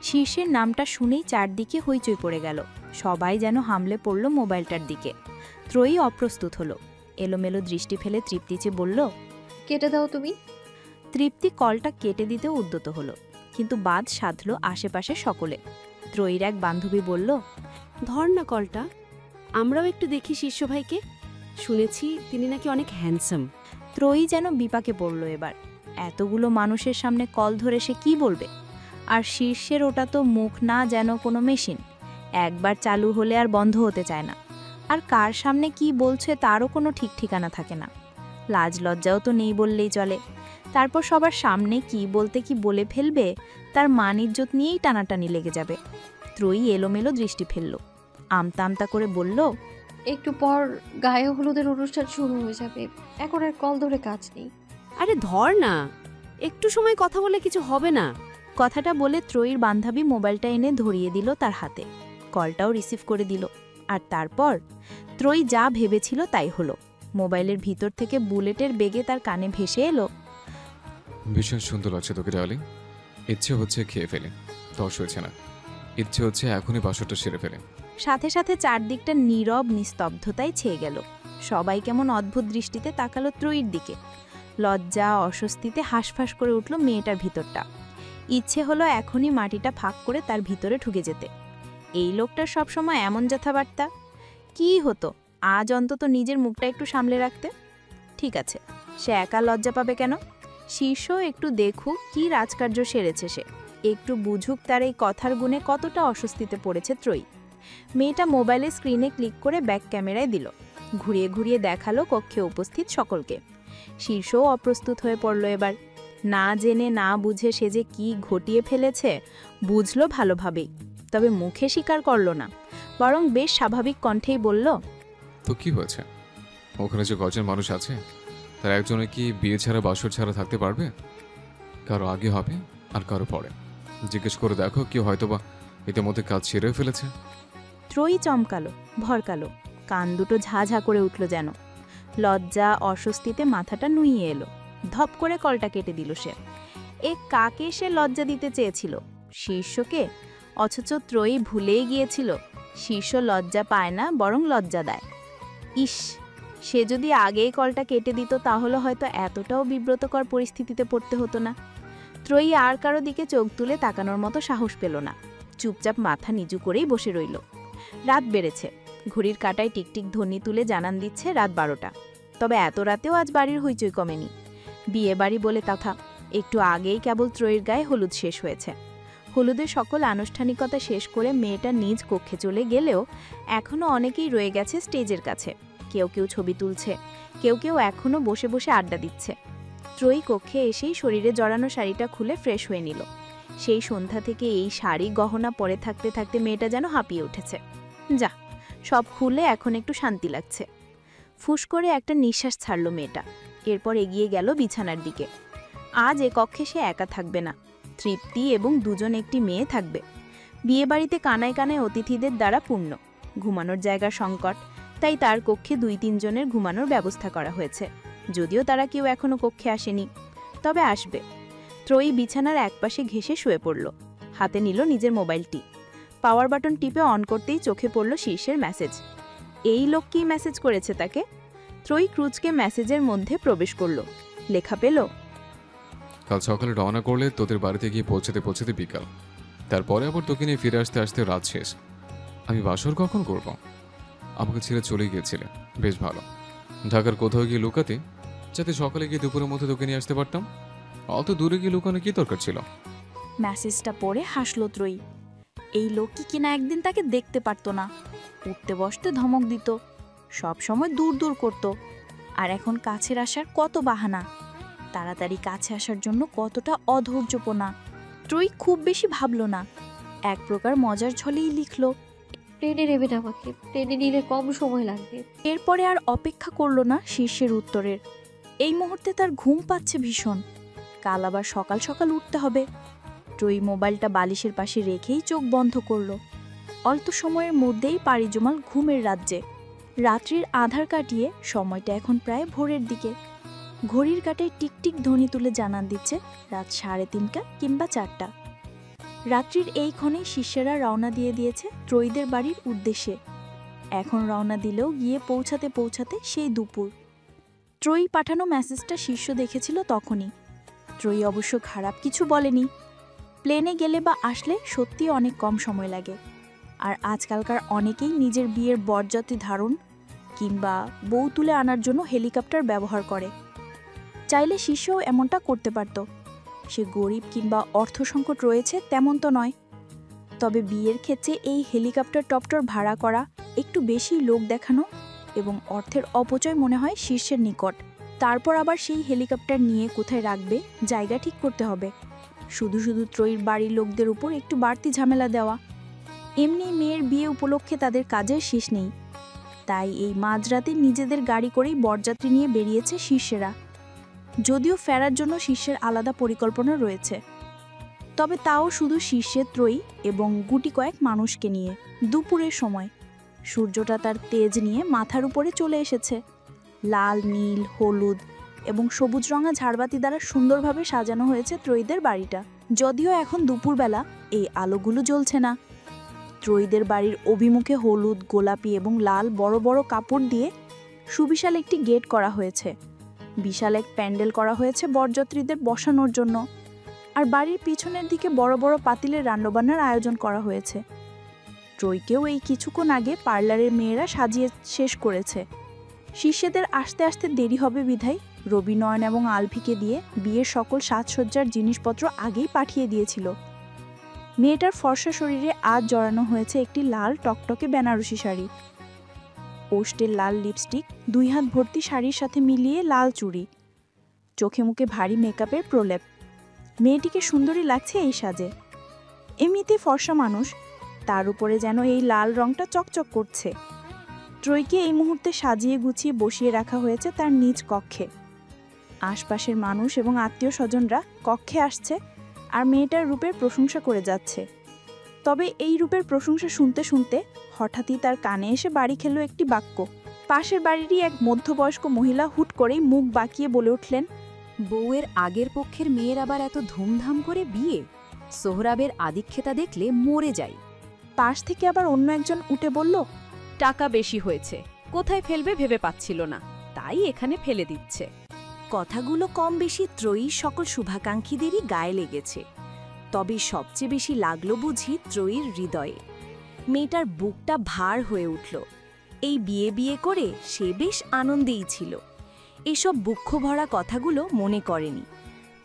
শীর্ষের নামটা শুনেই চারদিকে হইচই পড়ে গেল। সবাই যেন হামলে পড়ল মোবাইলটার দিকে। ত্রয়ী অপ্রস্তুত হলো। এলোমেলো দৃষ্টি ফেলে তৃপ্তিচে বলল, কেটে দাও তুমি। তৃপ্তি কলটা কেটে দিতে উদ্যত হলো, কিন্তু বাদ সাধল আশেপাশে সকলে। ত্রয়ীর এক বান্ধবী বলল, ধর না কলটা, আমরাও একটু দেখি শীর্ষ ভাইকে। শুনেছি তিনি নাকি অনেক হ্যান্ডসাম। ত্রয়ী যেন বিপাকে পড়ল এবার। এতগুলো মানুষের সামনে কল ধরে সে কি বলবে? আর শীর্ষের ওটা তো মুখ না যেন কোনো মেশিন, একবার চালু হলে আর বন্ধ হতে চায় না। আর কার সামনে কি বলছে তারও কোনো ঠিক ঠিকানা থাকে না। লাজ লজ্জাও তো নেই বললেই চলে। তারপর সবার সামনে কি বলতে কি বলে ফেলবে, তার মান ইজ্জত নিয়েই টানাটানি লেগে যাবে। ত্রয়ী এলোমেলো দৃষ্টি ফেলল, আমতা আমতা করে বলল, একটু পর গায়ে হলুদের অনুষ্ঠান শুরু হয়ে যাবে, এখন আর কল ধরে কাজ নেই। আরে ধর না, একটু সময় কথা বলে কিছু হবে না। কথাটা বলে ত্রয়ীর বান্ধবী মোবাইলটা এনে ধরিয়ে দিল তার হাতে। কলটাও রিসিভ করে দিল। আর তারপর ত্রয়ী যা ভেবেছিল তাই হলো। মোবাইলের ভিতর থেকে বুলেটের বেগে তার কানে ভেসে এলো, ভীষণ সুন্দর লাগছে তোকে ডার্লিং, ইচ্ছে হচ্ছে খেয়ে ফেলে। তর্স হয়েছে না। ইচ্ছে হচ্ছে এখনই বাসরটা সেরে ফেলে। সাথে সাথে চারদিকটা নীরব নিস্তব্ধতায় ছেয়ে গেল। সবাই কেমন অদ্ভুত দৃষ্টিতে তাকালো ত্রয়ীর দিকে। লজ্জা অস্বস্তিতে হাঁসফাঁস করে উঠল মেয়েটার ভিতরটা। ইচ্ছে হলো এখনই মাটিটা ফাঁক করে তার ভিতরে ঢুকে যেতে। এই লোকটার সবসময় এমন যথাবার্তা। কী হতো আজ অন্তত নিজের মুখটা একটু সামলে রাখতে। ঠিক আছে, সে একা লজ্জা পাবে কেন? শীর্ষ একটু দেখুক কি রাজকার্য সেরেছে সে, একটু বুঝুক তার এই কথার গুণে কতটা অস্বস্তিতে পড়েছে ত্রয়ী। মেয়েটা মোবাইলের স্ক্রিনে ক্লিক করে ব্যাক ক্যামেরায় দিল, ঘুরিয়ে ঘুরিয়ে দেখালো কক্ষে উপস্থিত সকলকে। শীর্ষও অপ্রস্তুত হয়ে পড়ল এবার। না জেনে না বুঝে সে যে কি ঘটিয়ে ফেলেছে বুঝলো ভালোভাবেই, তবে মুখে স্বীকার করল না, বরং বেশ স্বাভাবিক কণ্ঠেই বলল, তো কি হয়েছে? ওখানে যে কজন মানুষ আছে তার একজনে কি বিয়ে ছাড়া বাসর ছাড়া থাকতে পারবে? কারো আগে হবে আর কারো পরে। জিজ্ঞেস করে দেখো কি হয়তোবা ইতিমধ্যে কাজ ছেড়েও ফেলেছে। ত্রয়ী চমকালো, ভরকালো, কান দুটো ঝাঝা করে উঠল যেন। লজ্জা অস্বস্তিতে মাথাটা নুইয়ে এলো। ধপ করে কলটা কেটে দিল সে। কাকে সে লজ্জা দিতে চেয়েছিল? শীর্ষকে? অথচ ত্রয়ী ভুলেই গিয়েছিল শীর্ষ লজ্জা পায় না, বরং লজ্জা দেয়। ইস, সে যদি আগেই কলটা কেটে দিত তাহলে হয়তো এতটাও বিব্রতকর পরিস্থিতিতে পড়তে হতো না। ত্রয়ী আর কারো দিকে চোখ তুলে তাকানোর মতো সাহস পেল না। চুপচাপ মাথা নিচু করেই বসে রইল। রাত বেড়েছে। ঘড়ির কাঁটায় টিকটিক ধ্বনি তুলে জানান দিচ্ছে রাত 12টা। তবে এত রাতেও আজ বাড়ির হইচই কমেনি। বিয়ে বাড়ি বলে কথা, একটু আগেই কেবল ত্রয়ীর গায়ে হলুদ শেষ হয়েছে। হলুদের সকল আনুষ্ঠানিকতা শেষ করে মেয়েটা নিজ কক্ষে চলে গেলেও এখনও অনেকেই রয়ে গেছে স্টেজের কাছে। কেউ কেউ ছবি তুলছে, কেউ কেউ এখনও বসে বসে আড্ডা দিচ্ছে। ত্রয়ী কক্ষে এসেই শরীরে জড়ানো শাড়িটা খুলে ফ্রেশ হয়ে নিল। সেই সন্ধ্যা থেকে এই শাড়ি গহনা পরে থাকতে থাকতে মেয়েটা যেন হাঁপিয়ে উঠেছে। যা, সব খুলে এখন একটু শান্তি লাগছে। ফুস করে একটা নিঃশ্বাস ছাড়ল মেয়েটা। এরপর এগিয়ে গেল বিছানার দিকে। আজ এ কক্ষে সে একা থাকবে না, তৃপ্তি এবং দুজন একটি মেয়ে থাকবে। বিয়েবাড়িতে কানায় কানায় অতিথিদের দ্বারা পূর্ণ, ঘুমানোর জায়গার সংকট, তাই তার কক্ষে 2-3 জনের ঘুমানোর ব্যবস্থা করা হয়েছে। যদিও তারা কেউ এখনো কক্ষে আসেনি, তবে আসবে। ত্রয়ী বিছানার একপাশে ঘেঁষে শুয়ে পড়ল। হাতে নিল নিজের মোবাইলটি। পাওয়ার বাটন টিপে অন করতেই চোখে পড়ল শীর্ষের মেসেজ। এই লোক কি মেসেজ করেছে তাকে? ত্রয়ী ক্রুজকে মেসেজের মধ্যে প্রবেশ করল। লেখা পেল, কাল সকালে রওনা করলে তোদের বাড়িতে গিয়ে পৌঁছাতে পৌঁছাতে বিকাল, তারপরে আবার তোকে নিয়ে ফিরে আসতে আসতে রাত শেষ। আমি বাসর কখন করব? আমাকে ছেড়ে চলে গিয়েছিলে, বেশ ভালো। ঢাকার কোথাও গিয়ে লুকাতে, যাতে সকালে গিয়ে দুপুরের মধ্যে তোকে নিয়ে আসতে পারতাম। অত দূরে গিয়ে লুকানো কি দরকার ছিল? মেসেজটা পড়ে হাসল ত্রয়ী। এই লোক কি কিনা একদিন তাকে দেখতে পারতো না, উঠতে বসতে ধমক দিত, সব সময় দূর দূর করত। আর এখন কাছের আসার কত বাহানা, তাড়াতাড়ি কাছে আসার জন্য কতটা অধৈর্যপনা। ত্রয়ী খুব বেশি ভাবল না, এক প্রকার মজার ছলেই লিখল, ট্রেনে নেবেন আমাকে, ট্রেনে নিলে কম সময় লাগবে। এরপরে আর অপেক্ষা করল না শীর্ষের উত্তরের। এই মুহূর্তে তার ঘুম পাচ্ছে ভীষণ। কাল আবার সকাল সকাল উঠতে হবে। ত্রয়ী মোবাইলটা বালিশের পাশে রেখেই চোখ বন্ধ করল। অল্প সময়ের মধ্যেই পাড়ি জমাল ঘুমের রাজ্যে। রাত্রির আধার কাটিয়ে সময়টা এখন প্রায় ভোরের দিকে। ঘড়ির কাঁটায় টিকটিক ধ্বনি তুলে জানান দিচ্ছে রাত 3:30 কিংবা 4টা। রাত্রির এই ক্ষণে শিষ্যেরা রওনা দিয়ে দিয়েছে ত্রয়ীদের বাড়ির উদ্দেশ্যে। এখন রওনা দিলেও গিয়ে পৌঁছাতে পৌঁছাতে সেই দুপুর। ত্রয়ী পাঠানো মেসেজটা শীর্ষ দেখেছিল তখনই। ত্রয়ী অবশ্য খারাপ কিছু বলেনি। প্লেনে গেলে বা আসলে সত্যি অনেক কম সময় লাগে। আর আজকালকার অনেকেই নিজের বিয়ের বরযাত্রী ধারণ কিংবা বউ তুলে আনার জন্য হেলিকপ্টার ব্যবহার করে। চাইলে শিষ্যও এমনটা করতে পারত। সে গরিব কিংবা অর্থ সংকট রয়েছে তেমন তো নয়। তবে বিয়ের ক্ষেত্রে এই হেলিকপ্টার টপটর ভাড়া করা, একটু বেশি লোক দেখানো এবং অর্থের অপচয় মনে হয় শীর্ষের নিকট। তারপর আবার সেই হেলিকপ্টার নিয়ে কোথায় রাখবে জায়গা ঠিক করতে হবে। শুধু শুধু ত্রয়ীর বাড়ির লোকদের উপর একটু বাড়তি ঝামেলা দেওয়া। এমনি মেয়ের বিয়ে উপলক্ষে তাদের কাজের শেষ নেই। তাই এই মাঝরাতে নিজেদের গাড়ি করেই বরযাত্রী নিয়ে বেরিয়েছে শীর্ষেরা। যদিও ফেরার জন্য শীর্ষের আলাদা পরিকল্পনা রয়েছে, তবে তাও শুধু শীর্ষের ত্রয়ী এবং গুটি কয়েক মানুষকে নিয়ে। দুপুরের সময় সূর্যটা তার তেজ নিয়ে মাথার উপরে চলে এসেছে। লাল, নীল, হলুদ এবং সবুজ রঙা ঝাড়বাতি দ্বারা সুন্দরভাবে সাজানো হয়েছে ত্রয়ীদের বাড়িটা। যদিও এখন দুপুরবেলা এই আলোগুলো জ্বলছে না। ত্রয়ীদের বাড়ির অভিমুখে হলুদ, গোলাপি এবং লাল বড় বড় কাপড় দিয়ে সুবিশাল একটি গেট করা হয়েছে। বিশাল এক প্যান্ডেল করা হয়েছে বরযাত্রীদের বসানোর জন্য। আর বাড়ির পিছনের দিকে বড় বড় পাতিলের রান্নাবান্নার আয়োজন করা হয়েছে। ত্রয়ীকেও এই কিছুক্ষণ আগে পার্লারের মেয়েরা সাজিয়ে শেষ করেছে। শিষ্যদের আসতে আসতে দেরি হবে বিধায় রবি, নয়ন এবং আলভিকে দিয়ে বিয়ের সকল সাজসজ্জার জিনিসপত্র আগেই পাঠিয়ে দিয়েছিল। মেয়েটার ফর্সা শরীরে আজ জড়ানো হয়েছে একটি লাল টকটকে বেনারসি শাড়ি, ওষ্টের লাল লিপস্টিক, 2 হাত ভর্তি শাড়ির সাথে মিলিয়ে লাল চুড়ি, চোখে মুখে ভারী মেকআপের প্রলেপ। মেয়েটিকে সুন্দরী লাগছে এই সাজে। এমনিতে ফর্সা মানুষ, তার উপরে যেন এই লাল রংটা চকচক করছে। ত্রয়ীকে এই মুহূর্তে সাজিয়ে গুছিয়ে বসিয়ে রাখা হয়েছে তার নিজ কক্ষে। আশপাশের মানুষ এবং আত্মীয় স্বজনরা কক্ষে আসছে আর মেয়েটার রূপের প্রশংসা করে যাচ্ছে। তবে এই রূপের প্রশংসা শুনতে শুনতে হঠাৎই তার কানে এসে বাড়ি খেলো একটি বাক্য। পাশের বাড়িরই এক মধ্যবয়স্ক মহিলা হুট করেই মুখ বাঁকিয়ে বলে উঠলেন, বউয়ের আগের পক্ষের মেয়ের আবার এত ধুমধাম করে বিয়ে? সোহরাবের আদিক্ষেতা দেখলে মরে যাই। পাশ থেকে আবার অন্য একজন উঠে বলল, টাকা বেশি হয়েছে, কোথায় ফেলবে ভেবে পাচ্ছিল না, তাই এখানে ফেলে দিচ্ছে। কথাগুলো কম বেশি ত্রয়ীর সকল শুভাকাঙ্ক্ষীদেরই গায়ে লেগেছে। তবে সবচেয়ে বেশি লাগলো বুঝি ত্রয়ীর হৃদয়ে। মেয়েটার বুকটা ভার হয়ে উঠল। এই বিয়ে বিয়ে করে সে বেশ আনন্দেই ছিল। এসব বুক্ষ ভরা কথাগুলো মনে করেনি।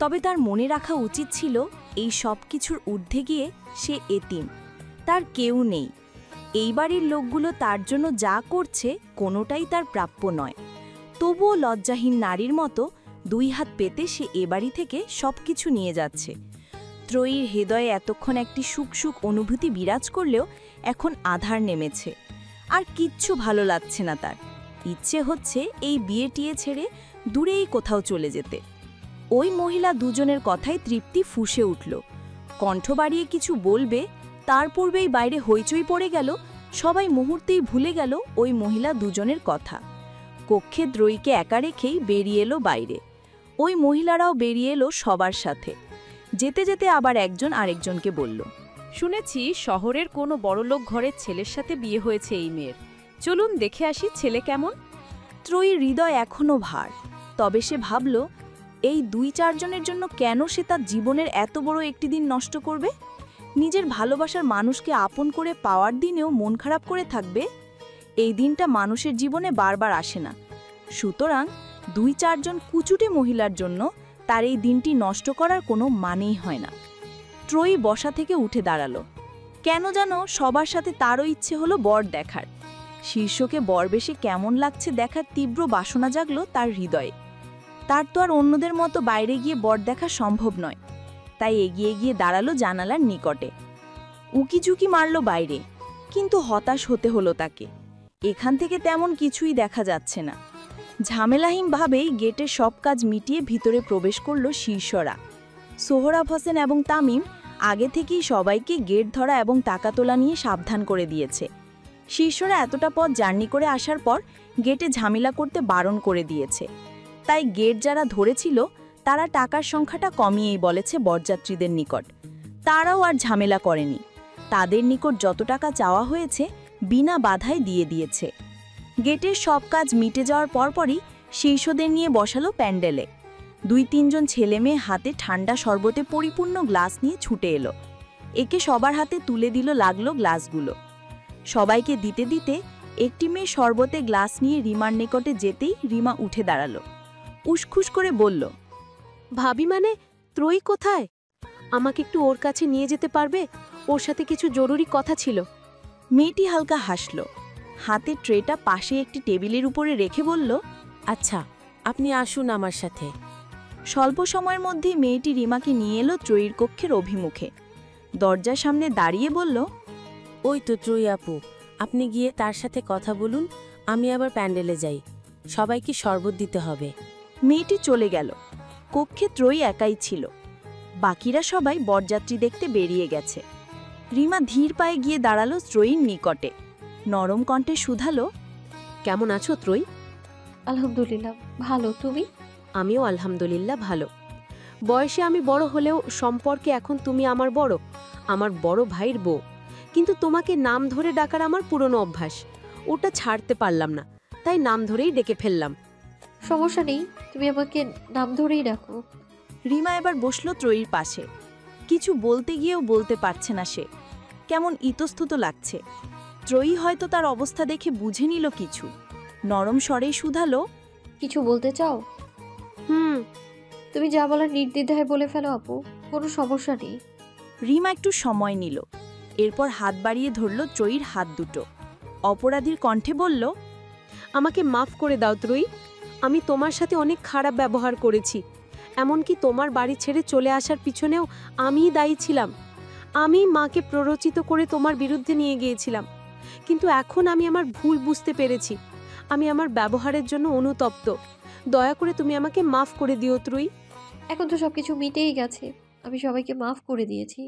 তবে তার মনে রাখা উচিত ছিল এই সব কিছুর ঊর্ধ্বে গিয়ে সে এতিম, তার কেউ নেই। এই বাড়ির লোকগুলো তার জন্য যা করছে কোনোটাই তার প্রাপ্য নয়। তবুও লজ্জাহীন নারীর মতো 2 হাত পেতে সে এ বাড়ি থেকে সবকিছু নিয়ে যাচ্ছে। ত্রয়ীর হৃদয়ে এতক্ষণ একটি সুখ সুখ অনুভূতি বিরাজ করলেও এখন আধার নেমেছে। আর কিচ্ছু ভালো লাগছে না তার। ইচ্ছে হচ্ছে এই বিয়ে টিয়ে ছেড়ে দূরেই কোথাও চলে যেতে। ওই মহিলা দুজনের কথায় তৃপ্তি ফুঁসে উঠল। কণ্ঠ বাড়িয়ে কিছু বলবে, তার পূর্বেই বাইরে হইচই পড়ে গেল। সবাই মুহূর্তেই ভুলে গেল ওই মহিলা দুজনের কথা। কক্ষে ত্রয়ীকে একা রেখেই বেরিয়ে এলো বাইরে। ওই মহিলারাও বেরিয়ে এলো সবার সাথে। যেতে যেতে আবার একজন আরেকজনকে বলল, শুনেছি শহরের কোনো বড়লোক ঘরের ছেলের সাথে বিয়ে হয়েছে এই মেয়ের, চলুন দেখে আসি ছেলে কেমন। ত্রয়ীর হৃদয় এখনও ভার। তবে সে ভাবল, এই 2-4 জনের জন্য কেন সে তার জীবনের এত বড় একটি দিন নষ্ট করবে? নিজের ভালোবাসার মানুষকে আপন করে পাওয়ার দিনেও মন খারাপ করে থাকবে? এই দিনটা মানুষের জীবনে বারবার আসে না। সুতরাং 2-4 জন কুচুটে মহিলার জন্য তার এই দিনটি নষ্ট করার কোনো মানেই হয় না। ত্রয়ী বসা থেকে উঠে দাঁড়ালো। কেন যেন সবার সাথে তারও ইচ্ছে হলো বর দেখার। শীর্ষকে বরবেশে কেমন লাগছে দেখার তীব্র বাসনা জাগলো তার হৃদয়ে। তার তো আর অন্যদের মতো বাইরে গিয়ে বর দেখা সম্ভব নয়। তাই এগিয়ে গিয়ে দাঁড়ালো জানালার নিকটে। উকিঝুঁকি মারল বাইরে, কিন্তু হতাশ হতে হলো তাকে। এখান থেকে তেমন কিছুই দেখা যাচ্ছে না। ঝামেলাহীনভাবেই গেটের সব কাজ মিটিয়ে ভিতরে প্রবেশ করল শীর্ষরা। সোহরাব হোসেন এবং তামিম আগে থেকেই সবাইকে গেট ধরা এবং টাকা তোলা নিয়ে সাবধান করে দিয়েছে। শীর্ষরা এতটা পথ জার্নি করে আসার পর গেটে ঝামেলা করতে বারণ করে দিয়েছে। তাই গেট যারা ধরেছিল তারা টাকার সংখ্যাটা কমিয়েই বলেছে বরযাত্রীদের নিকট। তারাও আর ঝামেলা করেনি। তাদের নিকট যত টাকা চাওয়া হয়েছে বিনা বাধায় দিয়ে দিয়েছে। গেটের সব কাজ মিটে যাওয়ার পরপরই শীর্ষদের নিয়ে বসালো প্যান্ডেলে। 2-3 জন ছেলে মেয়ে হাতে ঠান্ডা শরবতে পরিপূর্ণ গ্লাস নিয়ে ছুটে এলো। একে সবার হাতে তুলে দিল লাগলো গ্লাসগুলো। সবাইকে দিতে দিতে একটি মেয়ে শরবতে গ্লাস নিয়ে রিমার নিকটে যেতেই রিমা উঠে দাঁড়ালো। উসখুস করে বলল, ভাবি মানে ত্রয়ী কোথায়? আমাকে একটু ওর কাছে নিয়ে যেতে পারবে? ওর সাথে কিছু জরুরি কথা ছিল। মেয়েটি হালকা হাসল। হাতে ট্রেটা পাশে একটি টেবিলের উপরে রেখে বলল, আচ্ছা, আপনি আসুন আমার সাথে। স্বল্প সময়ের মধ্যেই মেয়েটি রিমাকে নিয়ে এলো ত্রয়ীর কক্ষের অভিমুখে। দরজার সামনে দাঁড়িয়ে বলল, ওই তো ত্রয়ী আপু, আপনি গিয়ে তার সাথে কথা বলুন, আমি আবার প্যান্ডেলে যাই। সবাইকে শরবত দিতে হবে। মেয়েটি চলে গেল। কক্ষে ত্রয়ী একাই ছিল। বাকিরা সবাই বরযাত্রী দেখতে বেরিয়ে গেছে। রিমা ধীর পায়ে গিয়ে দাঁড়ালো ত্রয়ীর নিকটে। নরম কণ্ঠে শুধালো, কেমন আছো ত্রয়ী? আলহামদুলিল্লাহ ভালো, তুমি? আমিও আলহামদুলিল্লাহ ভালো। বয়সে আমি বড় হলেও সম্পর্কে এখন তুমি আমার বড় ভাইয়ের বউ। কিন্তু তোমাকে নাম ধরে ডাকার আমার পুরনো অভ্যাস, ওটা ছাড়তে পারলাম না, তাই নাম ধরেই ডেকে ফেললাম। সমস্যা নেই, তুমি আমাকে নাম ধরেই ডাকো। রিমা এবার বসলো ত্রয়ীর পাশে। কিছু বলতে গিয়েও বলতে পারছে না সে, কেমন ইতস্তত লাগছে। ত্রয়ী হয়তো তার অবস্থা দেখে বুঝে নিল কিছু, নরম স্বরেই শুধালো, কিছু বলতে চাও? তুমি যা বলার নির্দ্বিধায় বলে ফেলো আপু, কোনো সমস্যা নেই। রিমা একটু সময় নিল, এরপর হাত বাড়িয়ে ধরল ত্রয়ীর হাত দুটো। অপরাধীর কণ্ঠে বলল, আমাকে মাফ করে দাও ত্রয়ী, আমি তোমার সাথে অনেক খারাপ ব্যবহার করেছি। এমনকি তোমার বাড়ি ছেড়ে চলে আসার পিছনেও আমিই দায়ী ছিলাম। আমি মাকে প্ররোচিত করে তোমার বিরুদ্ধে নিয়ে গিয়েছিলাম, কিন্তু এখন আমি আমার ভুল বুঝতে পেরেছি। আমি আমার ব্যবহারের জন্য অনুতপ্ত। দয়া করে তুমি আমাকে মাফ করে দিও ত্রয়ী। এখন তো সবকিছু মিটেই গেছে, আমি সবাইকে মাফ করে দিয়েছি।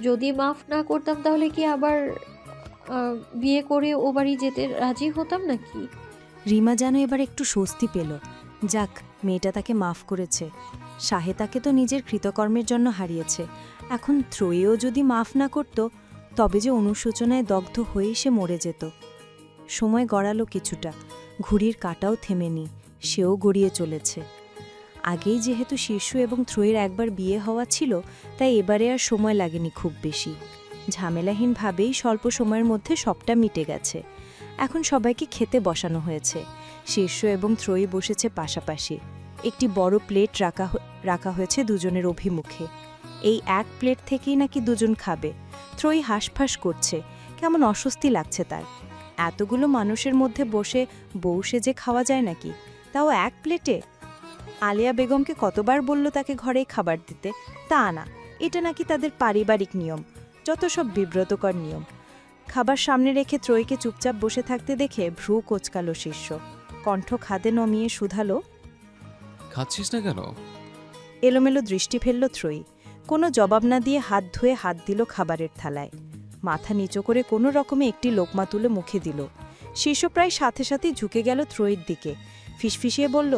যদি মাফ না করতাম তাহলে কি আবার বিয়ে করে ও বাড়ি যেতে রাজি হতাম নাকি? রিমা যেন এবার একটু স্বস্তি পেল। যাক, মেয়েটা তাকে মাফ করেছে। শাহে তাকে তো নিজের কৃতকর্মের জন্য হারিয়েছে, এখন ত্রয়ীও যদি মাফ না করত, তবে যে অনুশোচনায় দগ্ধ হয়ে সে মরে যেত। সময় গড়ালো কিছুটা, ঘুড়ির কাঁটাও থেমেনি, সেও গড়িয়ে চলেছে। আগেই যেহেতু শীর্ষ এবং ত্রয়ীর একবার বিয়ে হওয়া ছিল, তাই এবারে আর সময় লাগেনি খুব বেশি। ঝামেলাহীনভাবেই স্বল্প সময়ের মধ্যে সবটা মিটে গেছে। এখন সবাইকে খেতে বসানো হয়েছে। শীর্ষ এবং ত্রয়ী বসেছে পাশাপাশি। একটি বড় প্লেট রাখা হয়েছে দুজনের অভিমুখে। এই এক প্লেট থেকেই নাকি দুজন খাবে। ত্রয়ী হাঁসফাঁস করছে, কেমন অস্বস্তি লাগছে তার। এতগুলো মানুষের মধ্যে বসে বউ সেজে খাওয়া যায় নাকি, তাও এক প্লেটে? আলিয়া বেগমকে কতবার বলল তাকে ঘরেই খাবার দিতে, তা না, এটা নাকি তাদের পারিবারিক নিয়ম। যত সব বিব্রতকর নিয়ম। খাবার সামনে রেখে ত্রয়ীকে চুপচাপ বসে থাকতে দেখে ভ্রু কোচকালো শীর্ষ। কণ্ঠ খাদে নমিয়ে শুধালো, খাচ্ছিস না কেন? এলোমেলো দৃষ্টি ফেলল ত্রয়ী। কোনো জবাব না দিয়ে হাত ধুয়ে হাত দিল খাবারের থালায়। মাথা নিচু করে কোনো রকমে একটি লোকমা তুলে মুখে দিল। শীর্ষ প্রায় সাথে সাথেই ঝুঁকে গেল ত্রয়ীর দিকে, ফিসফিসিয়ে বলল,